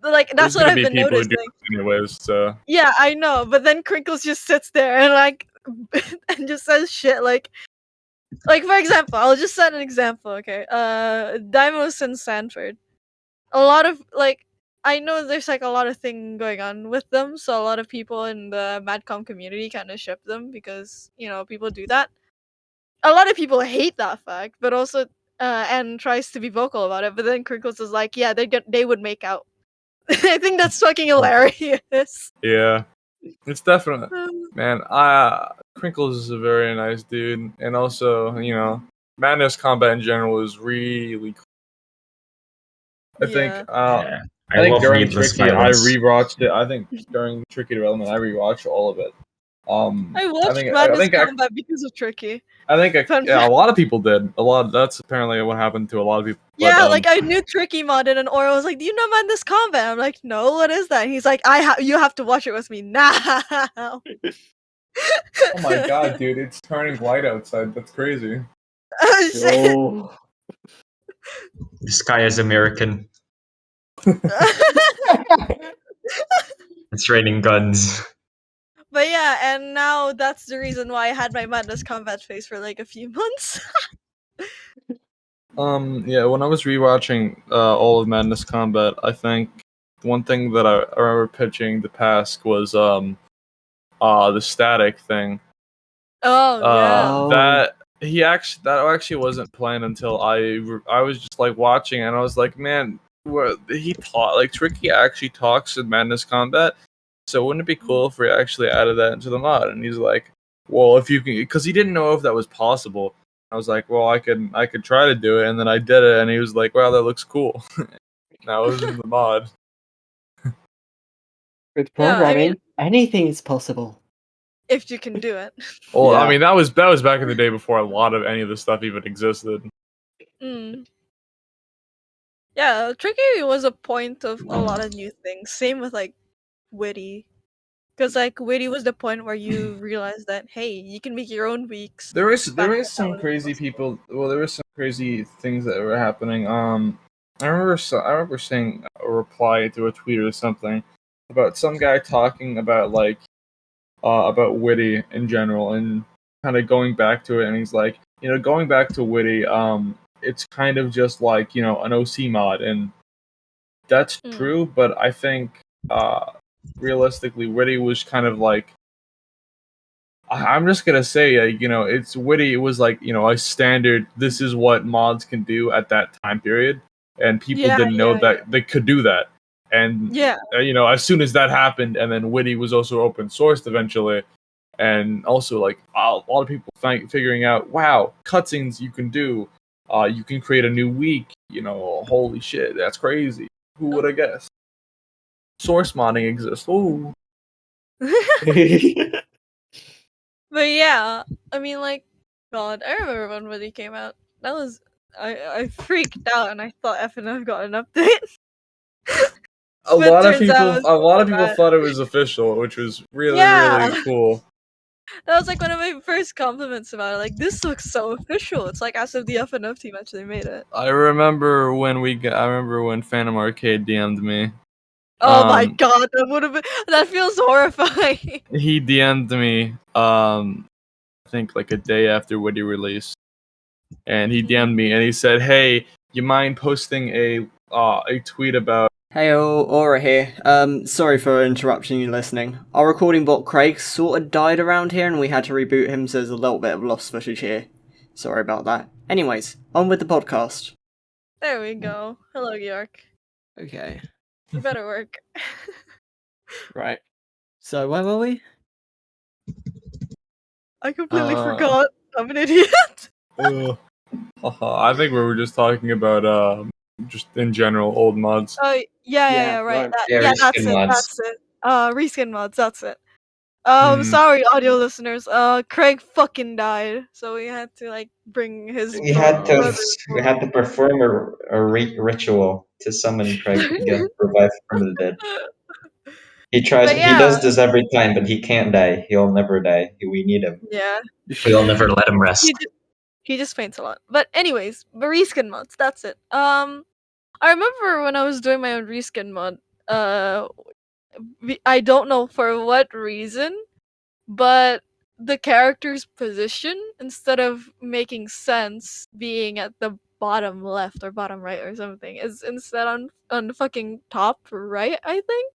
like that's There's what gonna I've be been people who do noticing. it anyways. So Yeah, I know, but then Crinkles just sits there and like and just says shit like for example, I'll just set an example, okay? Dimos and Sanford. A lot of like I know there's like a lot of thing going on with them, so a lot of people in the Madcom community kind of ship them because, people do that. A lot of people hate that fact, but also and tries to be vocal about it, but then Crinkles is like, yeah, they would make out. I think that's fucking hilarious. yeah, it's definitely, man. Crinkles is a very nice dude, and also Madness Combat in general is really cool. I think Yeah. I think love during needless Tricky, I violence. rewatched it. I think during Tricky development, I rewatched all of it. I I watched think Madness Combat because of Tricky. Fun yeah, a fact. lot of people did. That's apparently what happened to a lot of people. Yeah, But like I knew Tricky modded, and Aura was like, "Do you know Madness Combat?" I'm like, "No, what is that?" And he's like, You have to watch it with me now." oh my god, dude, it's turning white outside. That's crazy. Oh shit! Oh. The sky is American. It's raining guns. But yeah, and now that's the reason why I had my Madness Combat face for like a few months. Yeah, when I was rewatching all of Madness Combat, I think one thing that I remember pitching to Pask was the static thing. Oh yeah. That actually wasn't planned until I was just like watching and I was like, man, he taught like Tricky actually talks in Madness Combat, so wouldn't it be cool if we actually added that into the mod? And he's like, well, if you can, because he didn't know if that was possible. I was like, well, I could try to do it, and then I did it, and he was like, wow, that looks cool. Now it was in the mod. With Yeah, I programming, mean, anything is possible. if you can do it. Well, Yeah. I mean, that was back in the day before a lot of any of this stuff even existed. Mm. Yeah, Tricky was a point of a lot of new things. Same with like Witty. Because like Witty was the point where you realized that hey, you can make your own weeks. There is Back then, that some wasn't crazy possible. people. Well, there was some crazy things that were happening. I remember seeing a reply to a tweet or something about some guy talking about about Witty in general and kind of going back to it, and he's like, going back to Witty, it's kind of just like an OC mod, and that's Mm. true, but I think realistically, Witty was kind of like, I'm just gonna say, it's Witty. It was like a standard. This is what mods can do at that time period, and people Yeah, didn't know yeah, that they could do that. And Yeah. as soon as that happened, and then Witty was also open sourced eventually, and also like a lot of people figuring out, wow, cutscenes you can do. You can create a new week. Holy shit, that's crazy. Who would have guessed? Source modding exists. Oh. But yeah, I mean, like, God, I remember when Woody came out. That was I freaked out and I thought FNF got an update. A But lot of turns out people, it was a lot of so people bad. thought it was official, which was really, Yeah, really cool. that was like one of my first compliments about it. Like, this looks so official. It's like as if the FNF team actually made it. I remember when Phantom Arcade DM'd me. Oh my Um, God, that would have been. That feels horrifying. He DM'd me. I think like a day after Woody released, and he DM'd me and he said, "Hey, you mind posting a tweet about?" Hey, Aura here. Sorry for interrupting you listening. Our recording bot Craig sort of died around here and we had to reboot him, so there's a little bit of lost footage here. Sorry about that. Anyways, on with the podcast. There we go. Hello, York. Okay, You better work. right. So, where were we? I completely Uh, forgot. I'm an idiot. I think we were just talking about just in general old mods. Oh yeah, right. right. That, Yeah, yeah, reskin mods. that's it. Reskin mods, that's it. Hmm. Sorry, audio listeners. Craig fucking died, so we had to like bring his We had to brother. we had to perform a ritual to summon Craig to get revived from the dead. But He yeah, does this every time, but he can't die. He'll never die. We need him. yeah. We'll never let him rest. He just faints a lot. But anyways, the reskin mods. That's it. I remember when I was doing my own reskin mod. I don't know for what reason, but the character's position, instead of making sense being at the bottom left or bottom right or something, is instead on the fucking top right, I think.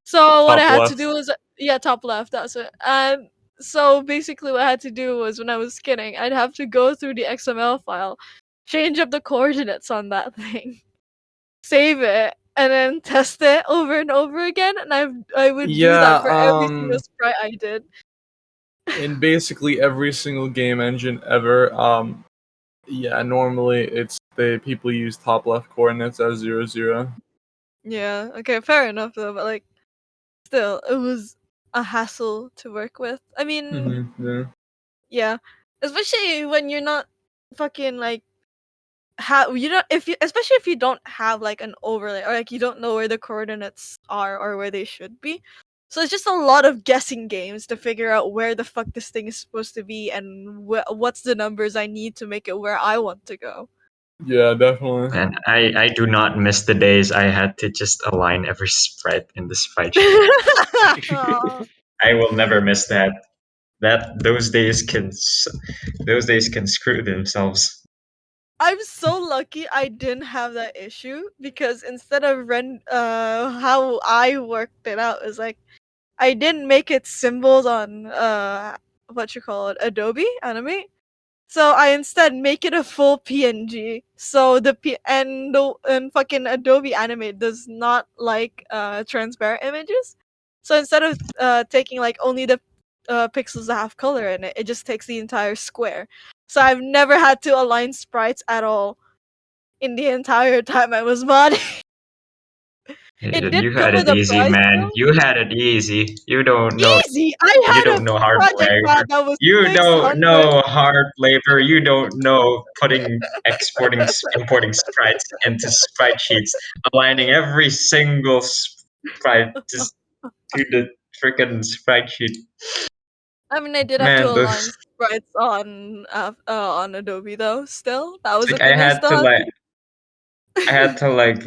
So what I Top had to left. do was, yeah, top left, that's it. And so basically what I had to do was, when I was skinning, I'd have to go through the XML file, change up the coordinates on that thing, save it, and then test it over and over again, and I would do that for every single sprite I did. In basically every single game engine ever, yeah, normally it's the people use top left coordinates as 0, 0. Yeah, okay, fair enough though, but like, still, it was a hassle to work with. I mean, Yeah. yeah, especially when you're not fucking like you don't if you especially if you don't have like an overlay, or like you don't know where the coordinates are or where they should be. So it's just a lot of guessing games to figure out where the fuck this thing is supposed to be and what's the numbers I need to make it where I want to go. Yeah, definitely. And I do not miss the days I had to just align every sprite in the sprite sheet. Aw. I will never miss that. Those days can screw themselves. I'm so lucky I didn't have that issue, because instead of how I worked it out is like, I didn't make it symbols on what you call it, Adobe Animate. So I instead make it a full PNG. So and fucking Adobe Animate does not like transparent images. So instead of taking like only the pixels that have color in it, it just takes the entire square. So I've never had to align sprites at all in the entire time I was modding. It did You come had with it a easy, price man. though. You had it easy. You don't know. Easy! I You had a don't know hard project labor. mod that was You don't 600. know hard labor. You don't know importing sprites into sprite sheets, aligning every single sprite just to the freaking sprite sheet. I mean, I did have to Man, align those sprites on Adobe though. Still, that was it's a like thing I still had to I had to like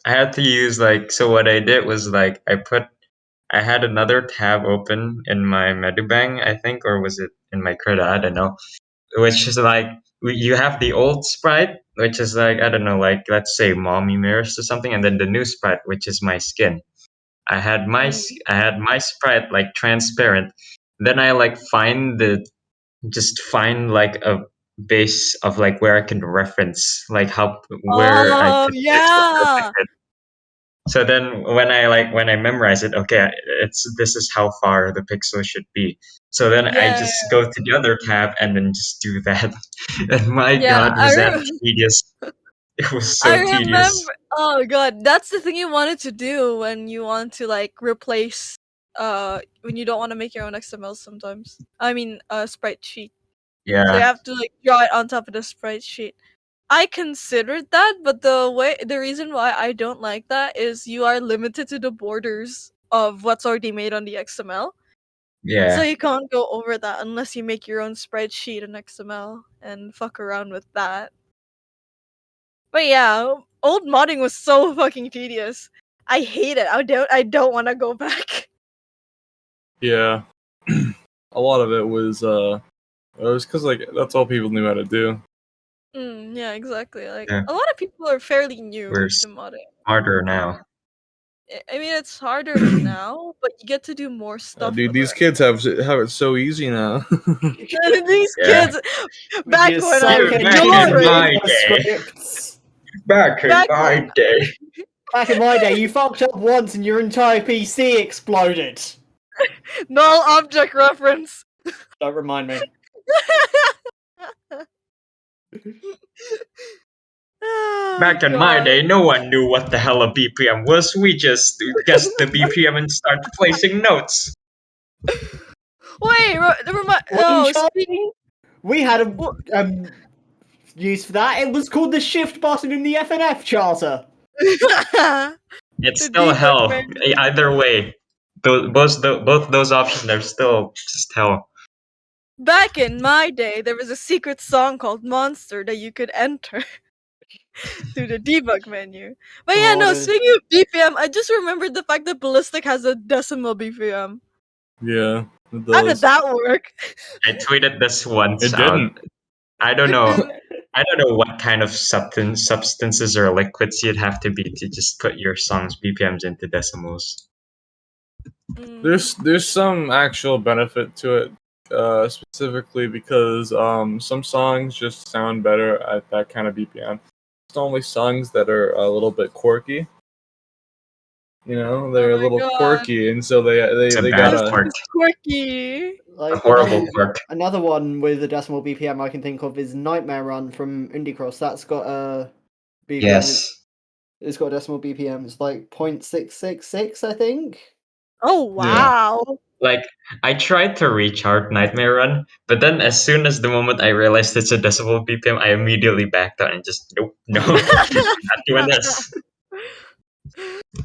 I had to use like so what I did was like I had another tab open in my Medubang, I think, or was it in my Krita? I don't know. Which is like you have the old sprite, which is like I don't know, like let's say mommy mirrors or something, and then the new sprite, which is my skin. Mm. I had my sprite like transparent. Then I like find like a base of like where I can reference like how where I Oh could pixel perfect yeah, it. So then when I memorize it, okay, this is how far the pixel should be. So then I yeah, just go to the other tab and then just do that. And my yeah. God, was that tedious? It was I so remember. tedious. Oh god, that's the thing you wanted to do when you want to like replace when you don't want to make your own XML sometimes. I mean sprite sheet. So you Yeah, have to like draw it on top of the sprite sheet. I considered that, but the reason why I don't like that is you are limited to the borders of what's already made on the XML. So yeah, you can't go over that unless you make your own spreadsheet in XML and fuck around with that. But yeah, old modding was so fucking tedious. I hate it. I don't want to go back. Yeah. A lot of it was because like that's all people knew how to do. Yeah, exactly. Like yeah. a lot of people are fairly new We're to modding. smarter now. I mean, it's harder now, but you get to do more stuff Dude, with these it. kids have it so easy now. These Yeah. kids, back You're when I so was Back your in confused my age, with day. scripts. Back in Back my when- day. Back in my day, you fucked up once and your entire PC exploded. null object reference. Don't remind me. Oh, Back in my God. day, no one knew what the hell a BPM was. We just guessed the BPM and started placing notes. Wait, What oh, charting? We had a use for that. It was called the shift button in the FNF charter. It's the still debug hell. menu. Either way, both those options are still just hell. Back in my day, there was a secret song called Monster that you could enter through the debug menu. But yeah, no, speaking of BPM, I just remembered the fact that Ballistic has a decimal BPM. Yeah, it How did does. that work? I tweeted this once It out. didn't. I don't It know. didn't. I don't know what kind of substances or liquids you'd have to be to just put your song's BPMs into decimals. There's some actual benefit to it, specifically because some songs just sound better at that kind of BPM. It's only songs that are a little bit quirky. You know, Oh they're a my little god. quirky, and so It's a they bad Ballistic gotta. quirk. is quirky. A Like horrible quirk. another one with a decimal BPM I can think of is Nightmare Run from Indie Cross. That's got a BPM. Yes. It's got a decimal BPM. It's like 0.666, I think. Oh Yeah. wow. Like, I tried to rechart Nightmare Run, but then as soon as the moment I realized it's a decibel BPM, I immediately backed out and just, nope, no, not doing this.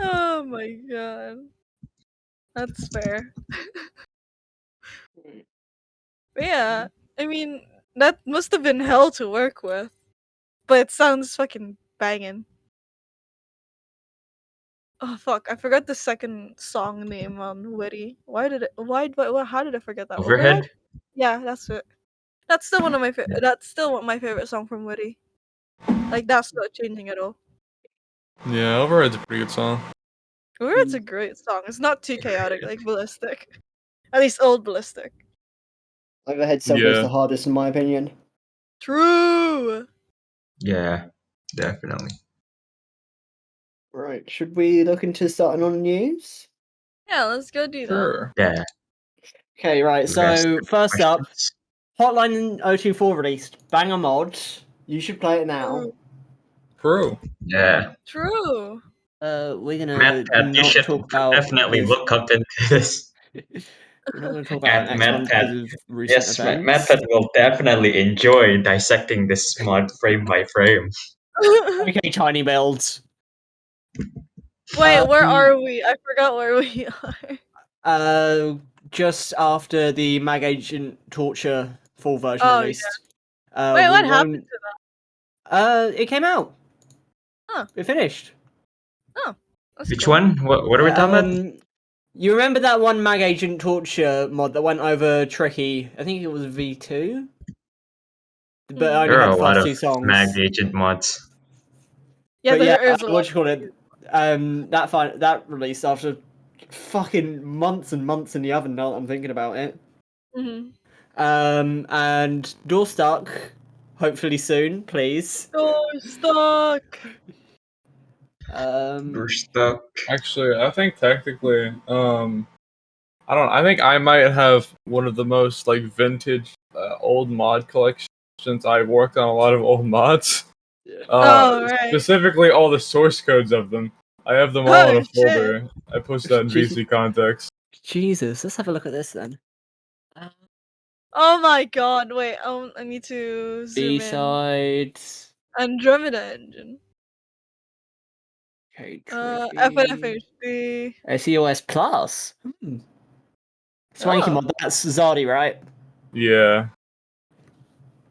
Oh my god. That's fair. But yeah, I mean, that must have been hell to work with. But it sounds fucking banging. Oh fuck, I forgot the second song name on Witty. How did I forget that? Overhead? Overhead? Yeah, that's it. That's still one of my that's still my favorite song from Witty. Like that's not changing at all. Yeah, Overhead's a pretty good song. Overhead's a great song. It's not too chaotic like Ballistic. At least old Ballistic. Overhead still goes Yeah. the hardest in my opinion. True. Yeah, definitely. Right, should we look into starting on news? Yeah, let's go do that. Sure. Yeah. Okay, right, Who has so first up, questions? Hotline 024 released. Banger mod. You should play it now. True. Yeah. True. We're gonna Matt, you not should talk about definitely this. look up into this. We're not gonna talk about our next one Matt, because of recent yes, events. Matt will definitely enjoy dissecting this mod frame by frame. Okay, tiny builds. Wait, where are we? I forgot where we are. Just after the Mag Agent Torture full version Oh, released. Wait, we what happened won't- to that? It came out. Huh. It finished. Oh, that's Which cool. one? What are we talking about? You remember that one Mag Agent Torture mod that went over Tricky? I think it was V2? But I only There had are the a lot first of two songs. Mag Agent mods. Yeah, But yeah, there is a what lot. you call it? That released after fucking months and months in the oven. Now that I'm thinking about it. Mm-hmm. And Door Stuck, hopefully soon, please. Oh, stuck. We're stuck. Actually, I think technically, I don't. I think I might have one of the most like vintage old mod collections. I've worked on a lot of old mods. Oh, right. Specifically all the source codes of them. I have them all in a Oh, shit. folder. I posted that in Jesus. VC context. Jesus, let's have a look at this then. Oh my god, wait, I need to zoom in. B-sides. Andromeda Engine. Okay, FNFHD. SEOS Plus. Swanky Oh. mod, that's Zardy, right? Yeah.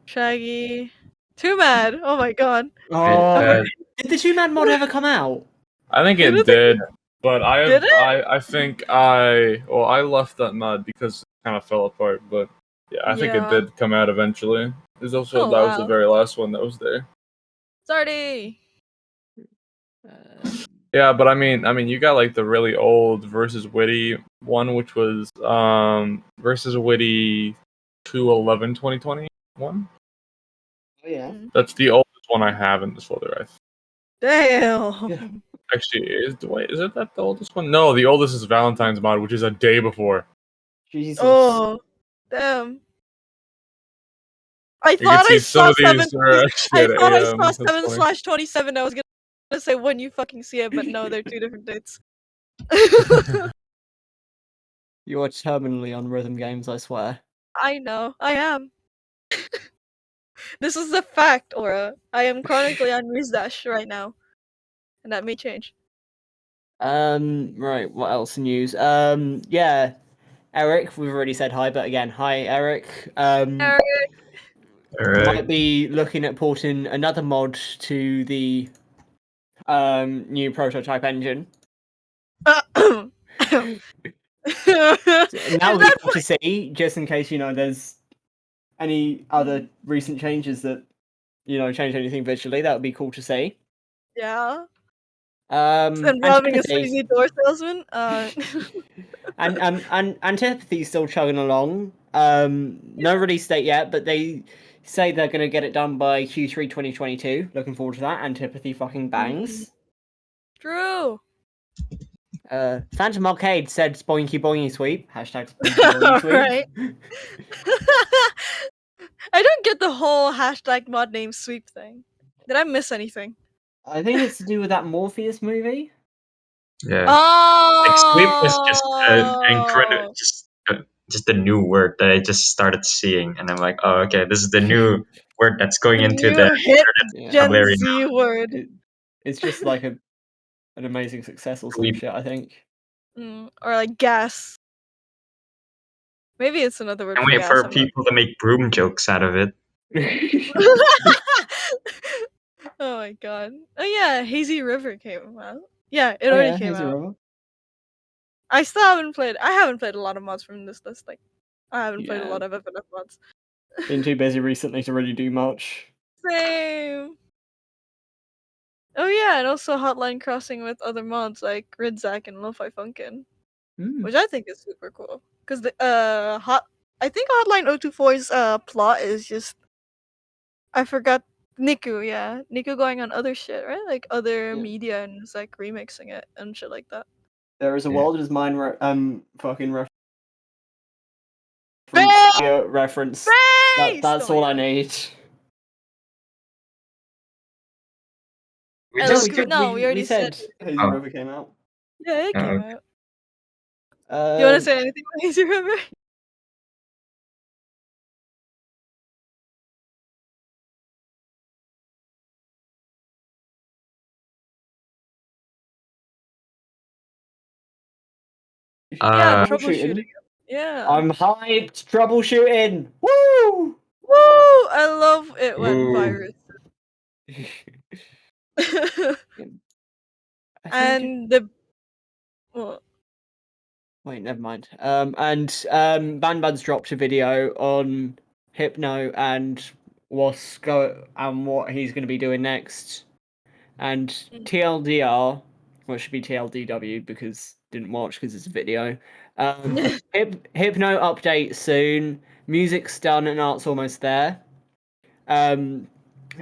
Shaggy. Too mad. Oh my god. Oh, did the 2-man mod ever come out? I think I it don't think did, but Did it? I think I left that mod because it kind of fell apart. But yeah, I think it Yeah. did come out eventually. There's also Oh, that was the wow. very last one that was there. Zardy. Yeah, but I mean, you got like the really old versus Witty one, which was versus Witty 2/11/2021. Oh yeah. That's the oldest one I have in this folder. Damn. Yeah. Actually, is it that the oldest one? No, the oldest is Valentine's mod, which is a day before. Jesus. Oh, damn. I You can thought I see some saw of seven. these are actually I at thought I AM. saw That's funny. 7/27. I was gonna say when you fucking see it, but no, they're 2 different dates. You are terminally on rhythm games, I swear. I know. I am. This is a fact, Aura. I am chronically on Dash right now, and that may change. Right, what else in news? Yeah, Eric, we've already said hi, but again, hi, Eric. Eric. Might be looking at porting another mod to the new prototype engine. Is And that would be that cool to see, just in case, there's any other recent changes that, change anything visually. That would be cool to see. yeah? Involving a Antipathy. sleazy door salesman? And Antipathy's still chugging along. No release date yet, but they say they're going to get it done by Q3 2022. Looking forward to that. Antipathy fucking bangs. True. Phantom Arcade said spoinky boingy sweep. Hashtag spoinky boingy sweep. Right. I don't get the whole hashtag mod name sweep thing. Did I miss anything? I think it's to do with that Morpheus movie. Yeah. Oh! Like sweep was just incredible, just a new word that I just started seeing, and I'm like, oh, okay, this is the new word that's going into the New hit Yeah. Gen vocabulary Z word. It's just like an amazing success or some Sweep. shit, I think. Or like gas. Maybe it's another word And for wait gas. for I'm not- people to make broom jokes out of it. Oh my god. Oh yeah, Hazy River came out. Yeah, it Oh already yeah, came Hazy out. River. I haven't played a lot of mods from this list. Like, I haven't played a Yeah. lot of FNF mods. Been too busy recently to really do much. Same. Oh yeah, and also Hotline Crossing with other mods like Ridzak and Lo-Fi Funkin', which I think is super cool. Cause the I think Hotline 024's plot is just, I forgot, Niku, yeah, Niku going on other shit, right? Like other Yeah. media and just like remixing it and shit like that. There is a Yeah. world is mine fucking reference. Face! That's Oh all my I God. need. We I just look- no, we already said said- Hazy Oh. River came out. Yeah, it Oh, came okay. out. You want to say anything about Hazy River? Yeah, troubleshooting. Yeah. I'm hyped. Troubleshooting. Woo! Woo! I love it when Woo. virus. I think And the well, Wait, never mind. And BanBan's dropped a video on Hypno and what he's going to be doing next. And TLDR, well, it should be TLDW because didn't watch because it's a video. Hypno update soon. Music's done and art's almost there. And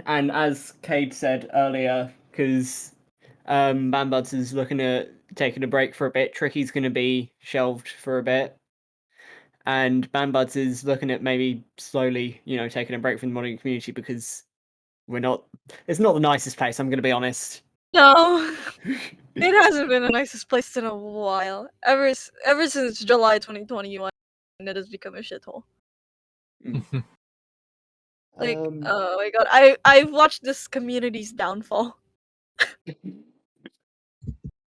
as Cade said earlier, because BanBuds is looking at taking a break for a bit, Tricky's going to be shelved for a bit. And BanBuds is looking at maybe slowly, taking a break from the modding community because we're not. It's not the nicest place. I'm gonna be honest. No, it hasn't been the nicest place in a while. Ever since July 2021, it has become a shithole. Like, oh my god, I've watched this community's downfall.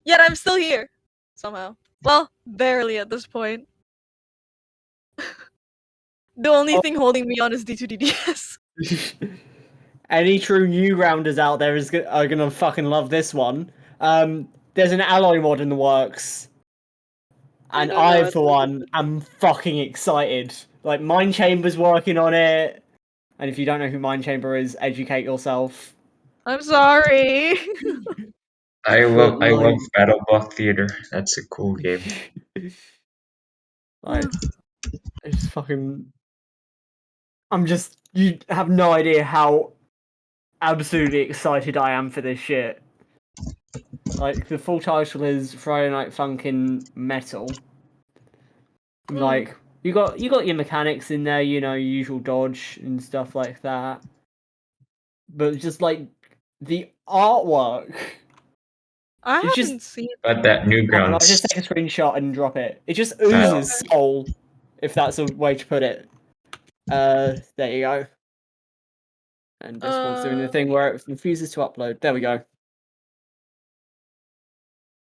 Yet I'm still here somehow. Well, barely at this point. The only thing holding me on is D2DDS. Any true new rounders out there are gonna fucking love this one. There's an alloy mod in the works, and don't know I, what for one, am fucking excited. Like, Mind Chamber's working on it, and if you don't know who Mind Chamber is, educate yourself. I'm sorry. I love like- Battle Block Theater. That's a cool game. Like, it's fucking. You have no idea how absolutely excited I am for this shit. Like, the full title is Friday Night Funkin' Metal. Like, you got your mechanics in there, you know, usual dodge and stuff like that. But just like the artwork, I It's haven't just- seen. But that I'll Newgrounds. just take a screenshot and drop it. It just oozes soul, if that's a way to put it. There you go. And Discord's doing the thing where it refuses to upload. There we go.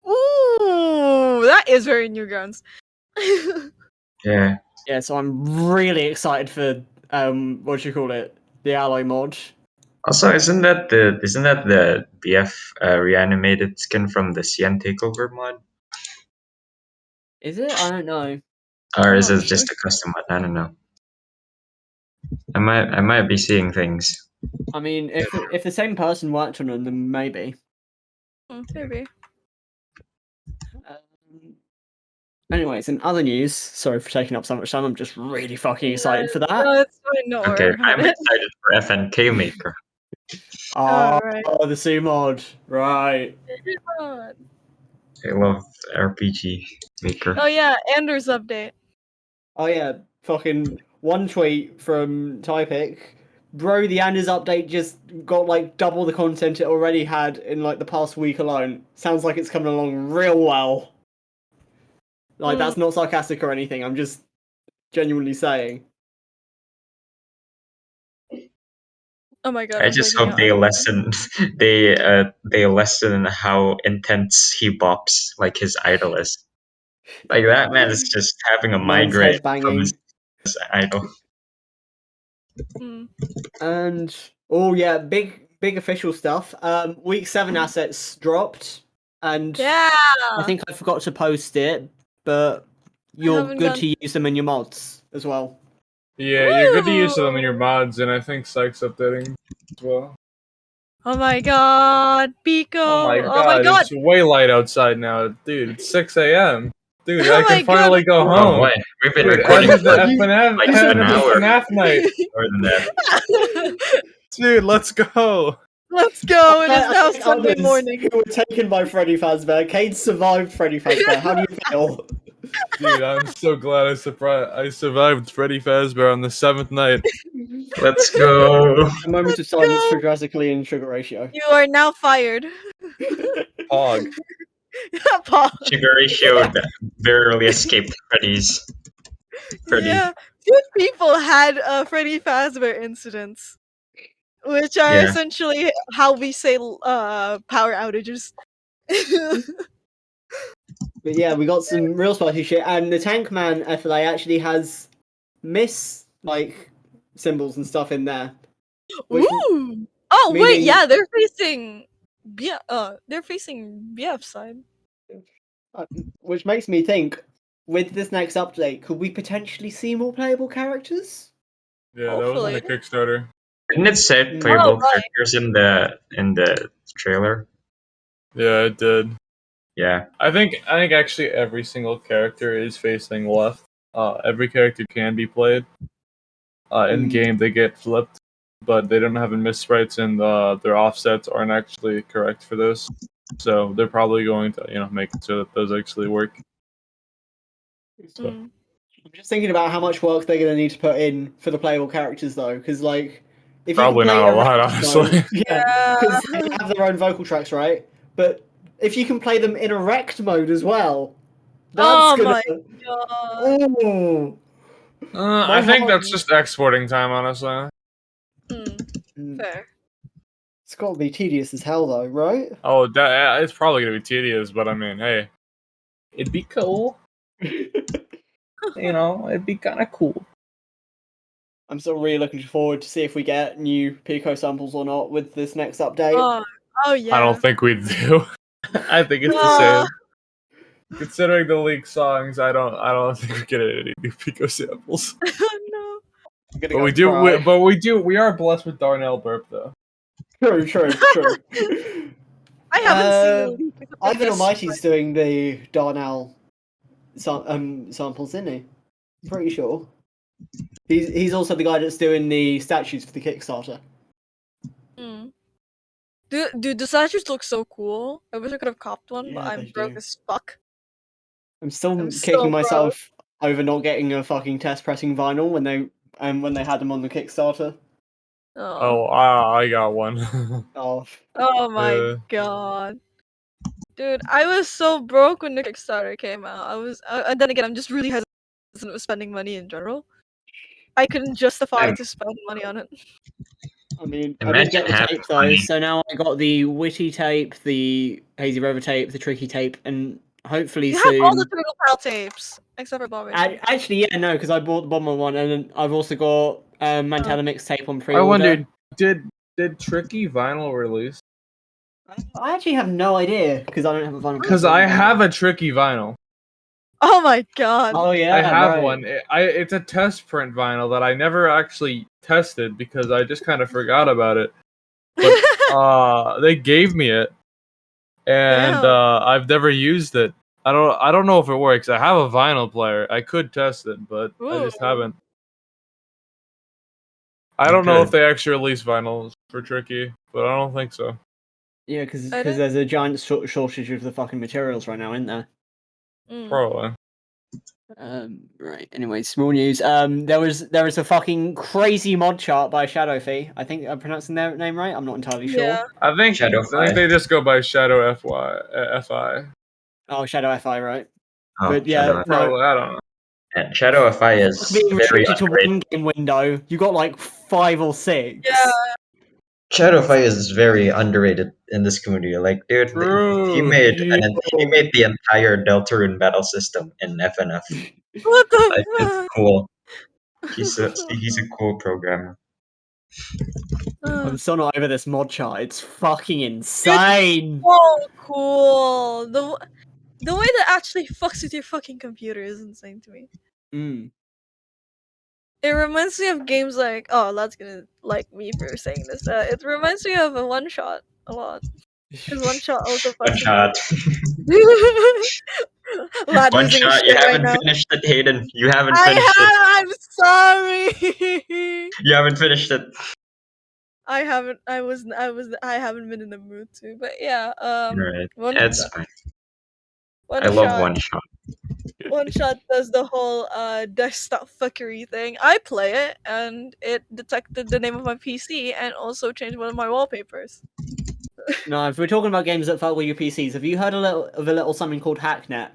Ooh, that is very Newgrounds. Yeah. Yeah, so I'm really excited for what you call it, the alloy mod. Also, isn't that the BF reanimated skin from the CN Takeover mod, Is it? I don't know. or I'm is not it just a custom mod? I don't know. I might be seeing things. I mean, if the same person worked on them, then maybe. Maybe. Anyways, in other news, sorry for taking up so much time. I'm just really fucking excited for that. No, it's fine. Don't Okay, worry about I'm it. excited for FNK Maker. Oh, Alright. the C mod, right? God. I love RPG Maker. Oh yeah, Anders update. Oh yeah, fucking one tweet from Typic. Bro, the Anders update just got like double the content it already had in like the past week alone. Sounds like it's coming along real well. Like, that's not sarcastic or anything. I'm just genuinely saying. Oh my god. I I'm just breaking hope out. they lessen they lessen how intense he bops, like his idol is. Like, that man is just having a Man's migraine head from banging. his idol. And oh yeah, big official stuff. Week 7 assets dropped, and Yeah. I think I forgot to post it, but you're haven't good done- to use them in your mods as well. Yeah, you're good to use them in your mods, and I think Sykes updating as well. Oh my god, Pico. Oh my god, it's way light outside now, dude. It's 6 a.m. Dude, Oh I my can finally go Oh home. boy, we've been Dude, recording end of the for FNF, like end an of the hour. FNAF night. More than that. Dude, let's go. Let's go. It is now Unlike Sunday others morning. who were taken by Freddy Fazbear. Kate survived Freddy Fazbear. How do you feel? Dude, I'm so glad I survived Freddy Fazbear on the 7th night. Let's go. A moment of silence for Drastically and Sugar Ratio. You are now fired. Pog. Paul. Sugar Ratio barely escaped Freddy. Yeah, two people had Freddy Fazbear incidents, which are Yeah. essentially how we say power outages. But yeah, we got some real spicy shit, and the Tank Man FLA actually has like symbols and stuff in there. Which, Ooh! Oh wait, meaning- yeah, they're facing BF side. which makes me think, with this next update, could we potentially see more playable characters? Yeah, that was on the Hopefully. Kickstarter. Didn't it say Oh, playable right. characters in the trailer? Yeah, it did. Yeah. I think actually every single character is facing left. Every character can be played. In game they get flipped, but they don't have miss sprites, and their offsets aren't actually correct for those. So they're probably going to make it so that those actually work. Mm. I'm just thinking about how much work they're going to need to put in for the playable characters, though, because like if Probably you can play not a lot, erect honestly. mode, yeah, Yeah. because they have their own vocal tracks, right? But if you can play them in erect mode as well, that's Oh gonna. my god. Oh, I think that's just exporting time, honestly. Fair. It's got to be tedious as hell, though, right? Oh, it's probably gonna be tedious, but I mean, hey, it'd be cool. It'd be kind of cool. I'm still really looking forward to see if we get new Pico samples or not with this next update. Oh yeah. I don't think we do. I think it's the Ah. same. Considering the leaked songs, I don't think we get any new Pico samples. No. But we do. We are blessed with Darnell Burp though. True. I haven't seen the leak. Ivan Almighty's doing the Darnell samples, isn't he? I'm pretty sure. He's also the guy that's doing the statues for the Kickstarter. Dude, the statues look so cool. I wish I could have copped one, but Yeah, I'm they broke do. as fuck. I'm still I'm kicking so myself over not getting a fucking test pressing vinyl when they had them on the Kickstarter. Oh. I got one. Oh. Oh my god. Dude, I was so broke when the Kickstarter came out. And then again, I'm just really hesitant with spending money in general. I couldn't justify to spend money on it. I mean, I did get the tape though, so now I got the Witty tape, the Hazy Rover tape, the Tricky tape, and hopefully You soon. have all the Turtle Pal tapes, except for Bob. Actually, yeah, no, because I bought the Bomber one, and then I've also got Mantella Mix tape on pre-order. I wondered, did Tricky vinyl release? I actually have no idea because I don't have a vinyl. Because I have a Tricky vinyl. Oh my god. Oh yeah, I have right. one. It's a test print vinyl that I never actually tested because I just kind of forgot about it. But they gave me it, and I've never used it. I don't know if it works. I have a vinyl player. I could test it, but I just haven't. I don't know if they actually release vinyls for Tricky, but I don't think so. Yeah, because there's a giant shortage of the fucking materials right now, isn't there? Probably. Right. Anyway, small news. There was a fucking crazy mod chart by Shadowfi. I think I'm pronouncing their name right. I'm not entirely sure. Yeah. I think they just go by Shadow Fi. Oh, Shadow Fi, right? Oh, but yeah, Shadow probably, I don't know. And Shadow Fi is being very restricted to underrated. one game window. You got like 5 or 6. Yeah. Shadow Fi is very underrated in this community. Like, dude, he made the entire Deltarune battle system in FNF. What the Like, fuck? it's cool. He's a cool programmer. I'm still not over this mod chart. It's fucking insane. It's so cool. The way that actually fucks with your fucking computer is insane to me. It reminds me of games like Lad's gonna like me for saying this. It reminds me of a one shot a lot. Because one shot also fucks. One shot. Lad One losing shot. his You shit right haven't now. finished it, Hayden. You haven't finished it. I'm sorry. You haven't finished it. I haven't. I haven't been in the mood to. But yeah. Right. One It's shot. fine. One I love shot. one shot. One shot does the whole desktop fuckery thing. I play it and it detected the name of my PC and also changed one of my wallpapers. No, if we're talking about games that fuck with your PCs, have you heard of a little something called Hacknet?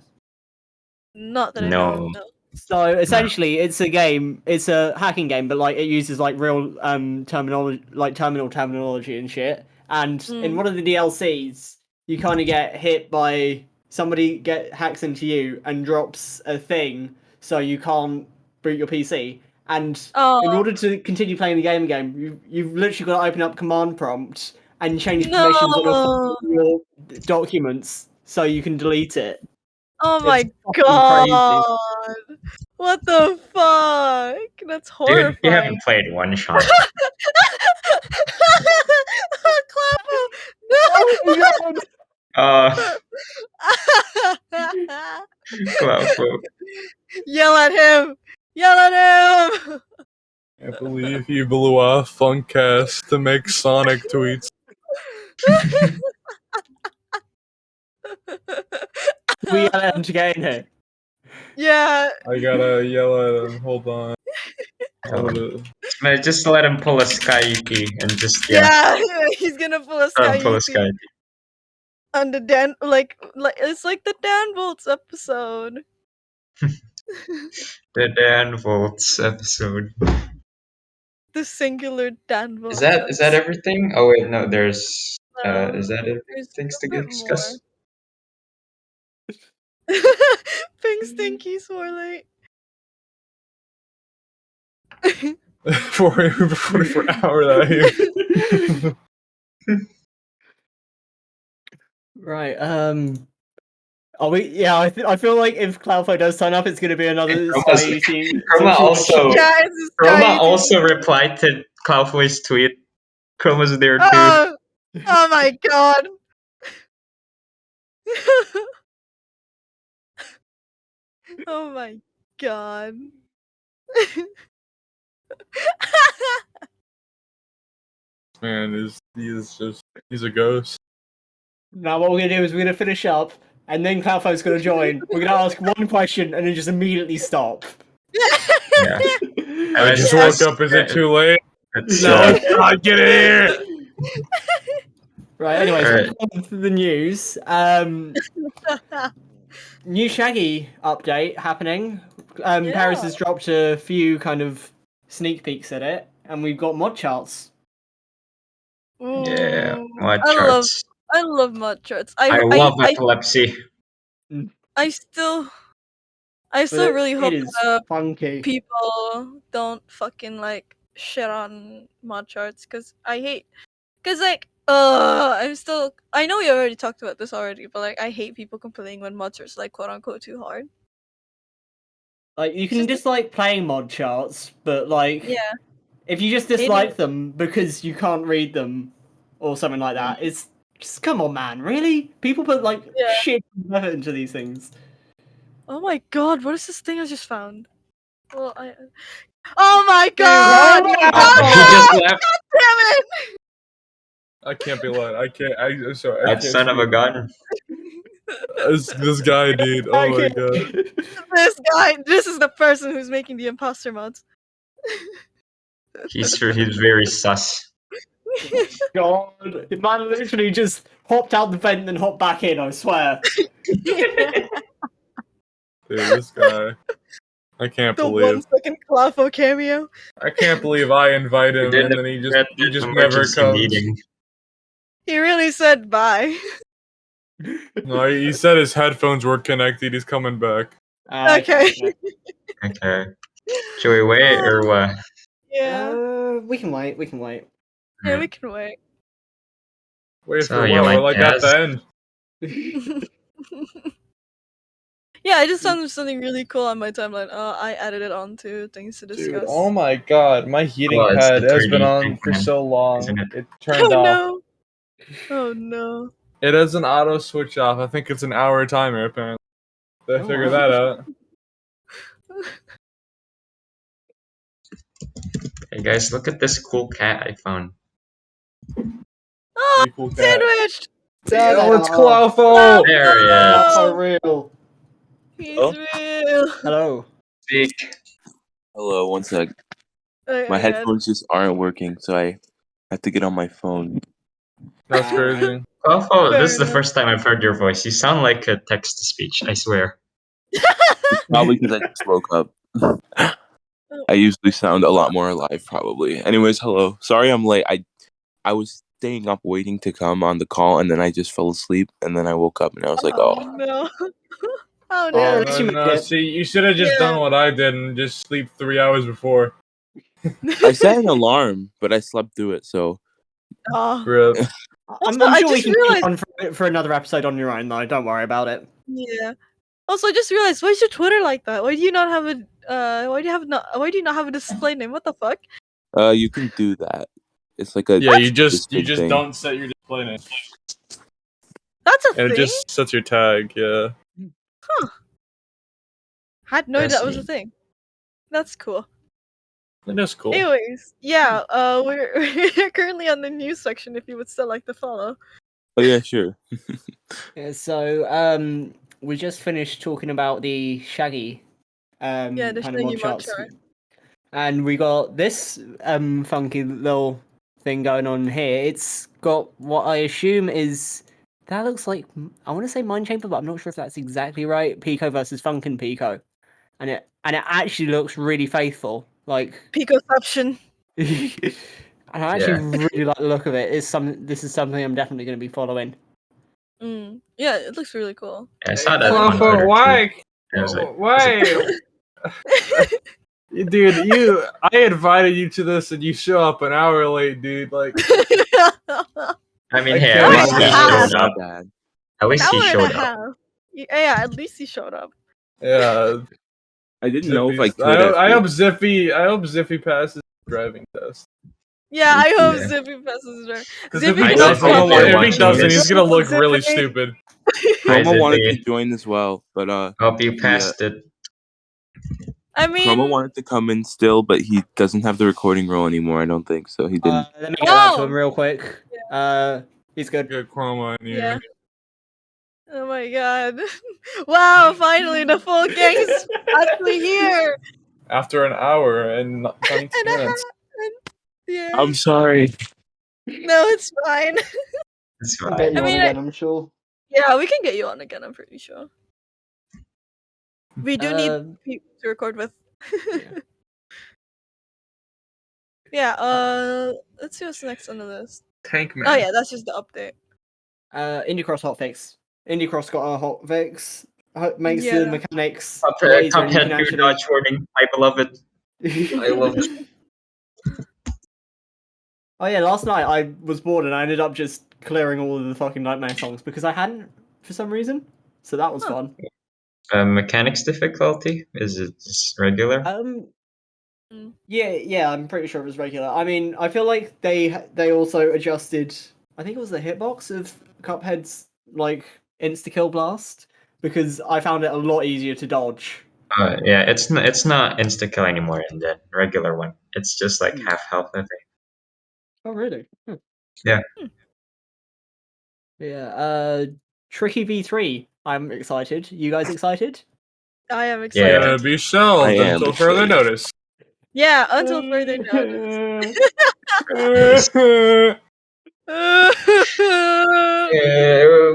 Not that I know of, no. So essentially, it's a game. It's a hacking game, but like it uses like real terminology, like terminology and shit. And in one of the DLCs, you kind of get hit by somebody hacks into you and drops a thing, so you can't boot your PC. And in order to continue playing the game again, you've literally got to open up command prompt and change permissions on your documents so you can delete it. Oh my god! What the fuck? That's horrifying. Dude, you haven't played one shot. Clappo! No! Clappo. Yell at him! Yell at him! I believe he blew off Funkcast to make Sonic tweets. We yell at him to get in here. Yeah. I gotta yell at him. Hold on. Oh. Uh, Man, just let him pull a Sky EP and just Yeah, he's gonna pull a let him Sky pull a EP Sky EP. on the Dan like it's like the Dan Volts episode. The Dan Volts episode. The singular Dan Is Volts. that everything? Oh wait, no. There's No, is that it? there's Things a to bit discuss. Pink Stinky Swirly. 44 hour that Right. Are we? Yeah, I feel like if Cloudflare does turn up, it's going to be another And Sky Chroma situation. also Yeah, it's a Sky Chroma EP. also replied to Cloudflare's tweet. Chroma's there too. Oh my god. Oh my god. man he's a ghost. Now what we're going to do is we're going to finish up, and then Cloudflare's going to join. We're going to ask one question, and then just immediately stop. Yeah. I just woke up. Is it too late? No, God, get in here! Right. Anyways, Alright. on to the news. New Shaggy update happening. Paris has dropped a few kind of sneak peeks at it, and we've got mod charts. Yeah, Ooh, mod charts. I love mod charts. I love epilepsy. I still But really hope it is funky. people don't fucking like shit on mod charts because I hate like I know we already talked about this already, but like I hate people complaining when mod charts like quote unquote too hard. Like you can dislike playing mod charts, but like if you just dislike them because you can't read them or something like that, it's just come on, man, really? People put like shit effort into these things. Oh my god, what is this thing I just found? Well, oh my god! He just left. God damn it! I can't be lying. I can't. I'm sorry. That son of a gun. This guy, dude. Oh my god. This guy. This is the person who's making the imposter mods. He's very sus. God, the man literally just hopped out the vent and then hopped back in. I swear. Dude, this guy. I can't The believe. 1 second Clafo cameo. I can't believe I invite him and then he just never comes. Meeting. He really said bye. No, he said his headphones were connected. He's coming back. Okay. Okay. Should we wait or what? Yeah. We can wait. We can wait. Yeah, we can wait. Wait So for you what? We're like like at Gaz? the end. Yeah, I just found something really cool on my timeline. I added it onto things to discuss. Dude, oh my god, my heating Well, it's pad the has been 3D on thing, for man, so long. isn't it? It turned Oh off. no. Oh no. It has an auto switch off. I think it's an hour timer apparently. They figured that out. Hey guys, look at this cool cat I found. Oh, Pretty cool cat. sandwiched! Oh, it's Clawful! There he is. For real. He's Oh. real. Hello. Speak. Hello, one sec. Oh My god. headphones just aren't working, so I have to get on my phone. That's crazy. Oh, Fair this is the enough. first time I've heard your voice. You sound like a text to speech, I swear. Probably because I just woke up. I usually sound a lot more alive, probably. Anyways, hello. Sorry I'm late. I was staying up waiting to come on the call, and then I just fell asleep, and then I woke up, and I was like, Oh oh. no. Oh Yeah, no. at least you made it. See, you should have just done what I did and just sleep 3 hours before. I set an alarm, but I slept through it, so... Oh. Rip. I'm I sure we just can realized- keep on for another episode on your own, though. Don't worry about it. Yeah. Also, I just realized, why is your Twitter like that? Why do you not have a why do you not have a display name? What the fuck? You can do that. It's like a... Yeah, you just thing. don't set your display name. That's a And it thing? just sets your tag, yeah. Had no idea That's that was a neat. thing. That's cool. It is cool. Anyways, yeah, we're currently on the news section if you would still like to follow. Oh, yeah, sure. Yeah, so, we just finished talking about the Shaggy the kind of Shaggy mod mod charts. chart. And we got this funky little thing going on here. It's got what I assume is that looks like, I want to say Mind Chamber, but I'm not sure if that's exactly right. Pico versus Funkin' Pico, and it actually looks really faithful. Like Picoception. and I actually really like the look of it. This is something I'm definitely going to be following. Yeah, it looks really cool. Yeah, I saw that on Clawfoot, Twitter, why? too. I was like, Why? Dude, I invited you to this and you show up an hour late, dude. Like, I mean, I hey, can't at least he believe showed it. up. Bad. At An least he hour and showed a up. half. Yeah, at least he showed up. yeah. I didn't know if I Zippy's- could. I hope Zippy passes the driving test. Yeah, I hope Yeah. Zippy passes her. Because Zippy I does definitely come if you're in. if he watching doesn't, this- he's gonna look Zippy. really stupid. Hi, Chroma wanted Zippy. to join as well, but Hope you passed it. I mean, Chroma wanted to come in still, but he doesn't have the recording role anymore. I don't think so. He didn't. Let me get that to Oh! him real quick. He's good. Good chroma in here. yeah. Oh my god. Wow, finally the full gang is actually here. After an hour and 19 And a minutes. half. Yeah. I'm sorry. No, it's fine. It's I'll fine. get you I on mean, again, I'm sure. Yeah, we can get you on again, I'm pretty sure. We do need people to record with. Yeah. Yeah, let's see what's next on the list. Tank man. Oh yeah, that's just the update. Indie Cross hotfix. Indie Cross got a hotfix. Makes Yeah. the mechanics a lot easier, and you can Cuphead 2 actually. dodge warning. I love it. I love it. Oh yeah, last night I was bored and I ended up just clearing all of the fucking Nightmare songs because I hadn't for some reason. So that was Huh. fun. Mechanics difficulty? Is it just regular? Yeah, I'm pretty sure it was regular. I mean, I feel like they also adjusted. I think it was the hitbox of Cuphead's like insta kill blast because I found it a lot easier to dodge. Yeah, it's not insta kill anymore in the regular one. It's just like half health, I think. Oh really? Yeah. Yeah. Tricky V3. I'm excited. You guys excited? I am Yeah. excited. Gonna be shelved I am until further excited. notice. Yeah, until further notice.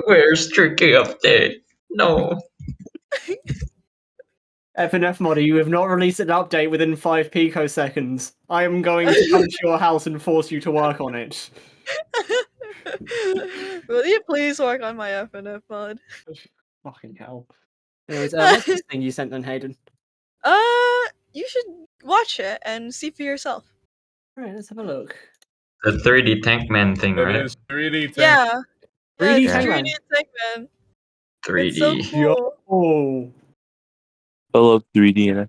Where's Tricky update? No. FNF modder, you have not released an update within 5 picoseconds. I am going to come to your house and force you to work on it. Will you please work on my FNF mod? Fucking hell. Anyways, what's this thing you sent then, Hayden? You should watch it and see for yourself. Alright, let's have a look. The 3D tank man thing, It right? is 3D tank. Yeah. 3D it's Tankman. 3D Tankman. 3D. It's so cool. Oh. I love 3D and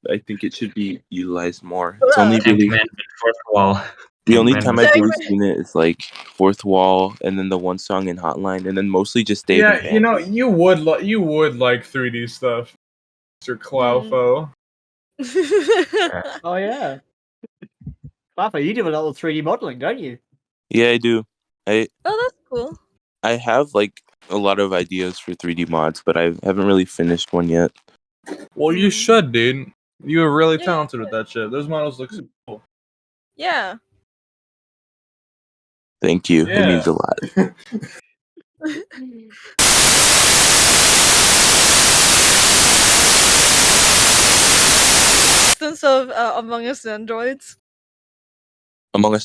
I think it should be utilized more. It's only Tank really man and fourth wall. the only Tankman time was- I've really seen it is like Fourth Wall and then the one song in Hotline and then mostly just Dave and Yeah, Van. you know, you would like 3D stuff, Mr. Clawfo. Oh, yeah. Clapper, you do a lot of 3D modeling, don't you? Yeah, I do. Oh, that's cool. I have like a lot of ideas for 3D mods, but I haven't really finished one yet. Well, you should, dude. You are really Yeah, talented with that shit. Those models look so cool. Yeah. Thank you. It Yeah. means a lot. Instance of Among Us androids. Among Us.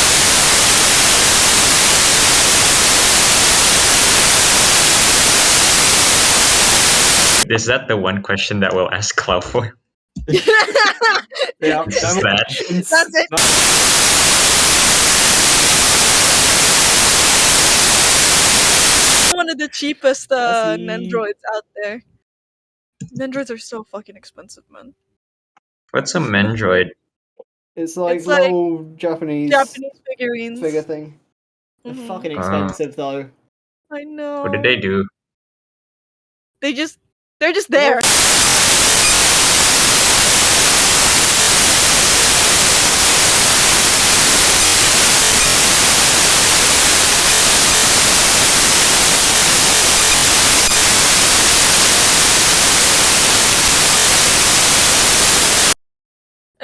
Is that the one question that we'll ask Cloud for? Yeah. Is that? That's it. One of the cheapest Let's see. Nendroids out there. Nendroids are so fucking expensive, man. What's a Mendroid? It's like It's like little Japanese figurines. figure thing. They're Mhm. fucking expensive, though. I know. What did they do? They're just there.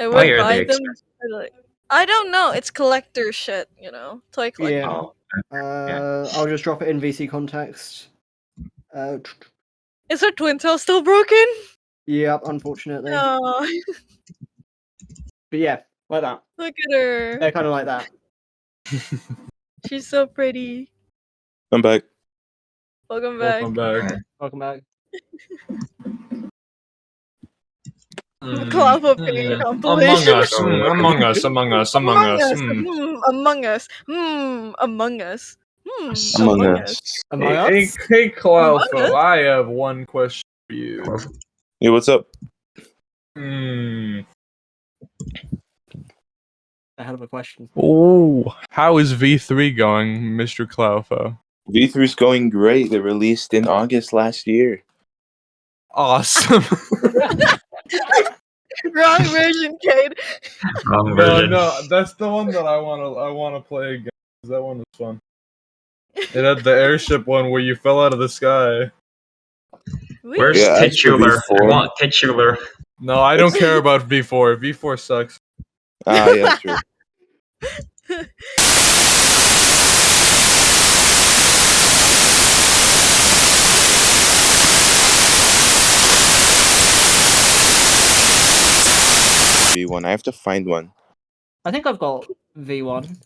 I Why would are buy they them. expensive? Like, I don't know. It's collector shit, you know. Toy collector. Yeah. Oh, I'll just drop it in VC context. Is her twin tail still broken? Yep, unfortunately. Oh, But yeah, like that. look at her. They're kind of like that. She's so pretty. I'm back. Welcome back. Welcome back. Welcome back. Club of Pain Among compilation. Us. Among Us. Among Us. Among Us. Among Us. Among Us. Among Among Us. Us. Among Hey, Us? hey, Among Us? Cloudfo, I have one question for you. Hey, what's up? Hmm. A hell of a question. Oh, how is V3 going, Mr. Cloudfo? V3's going great. They released in August last year. Awesome. Wrong version, Cade. wrong No, version. no, that's the one that I wanna play again. 'Cause that one was fun. It had the airship one where you fell out of the sky. Where's Yeah, as for titular? I V4. want titular. No, I don't care about V4. V4 sucks. Ah, yeah, true. V1. I have to find one. I think I've got V1.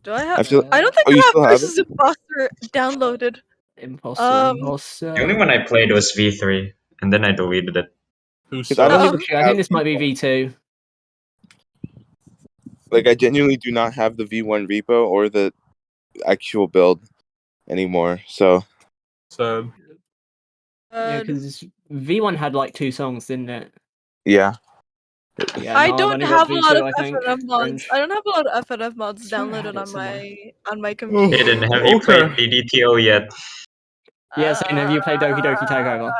Do I I have? feel. I don't think Oh, I you have still have Versus Imposter downloaded. Imposter, Um, imposter. The only one I played was V3, and then I deleted it. Who Because I don't sucks? even. Actually, I think this might be V2. Like, I genuinely do not have the V1 repo or the actual build anymore. So Sad. Yeah, because V1 had like 2 songs, didn't it? yeah. Yeah, I no, I've don't only have got a lot V2, of I think. FNF mods. Cringe. I don't have a lot of FNF mods Swear I had downloaded it on somewhere. my computer. Hayden, have you Okay. played DDTO yet? Yeah, Zane, have you played Doki Doki Takeover?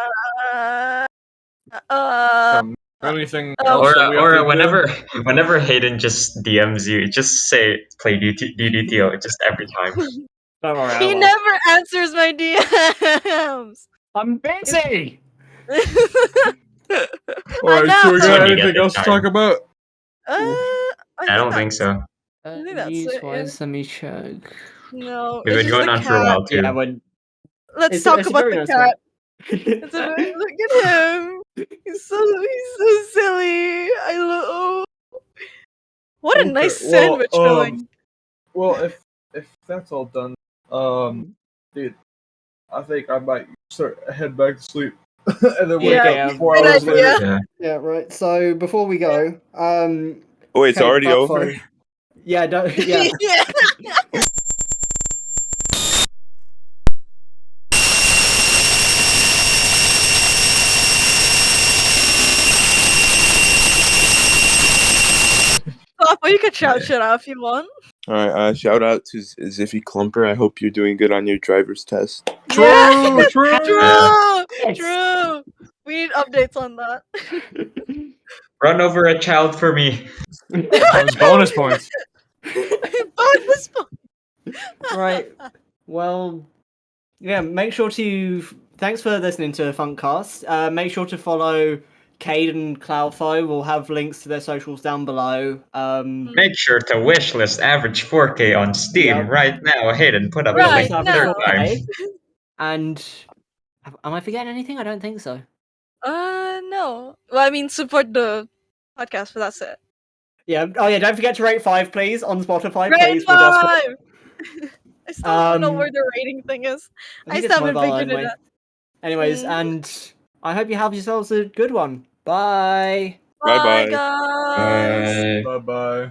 Anything else that we have to do? Whenever Hayden just DMs you, just say play DDTO just every time. Don't worry, I He will. never answers my DMs. I'm busy! Alright, so we That's got when you get anything the else to time. talk about? I don't think so. I think that's Use it. wise, let me check. No, We've it's been just going the on for a cat. while too. Yeah, when Let's it's talk a about very the nice cat. one. It's a very, look at him. He's so silly. I love. What a Okay, nice well, sandwich filling. Well, if that's all done, dude, I think I might head back to sleep and then wake Yeah, up 4 good hours idea. later. Yeah. Yeah, right. So before we go, Oh, it's okay, already top over. 5. Yeah, yeah. Yeah. Papa, you can shout shit out if you want. All right. Shout out to Ziffy Clumper. I hope you're doing good on your driver's test. True, Yeah. true. True. True. We need updates on that. Run over a child for me. Those bonus points. Bonus point. Right. Well, yeah, make sure to. Thanks for listening to Funkcast. Make sure to follow Cade and Cloudfo. We'll have links to their socials down below. Make sure to wishlist Average4K on Steam Yep. right now. Hayden, put up the Right link now. third time. And am I forgetting anything? I don't think so. No. Well, I mean, support the podcast, but that's it. Yeah. Oh, yeah. Don't forget to rate 5, please, on Spotify. Grade Please. We're desperate. 5! I still don't know where Um, the rating thing is. I think still it's haven't mobile figured anyway. it out. Anyways, and I hope you have yourselves a good one. Bye. Bye Bye, bye. guys! Bye. Bye bye.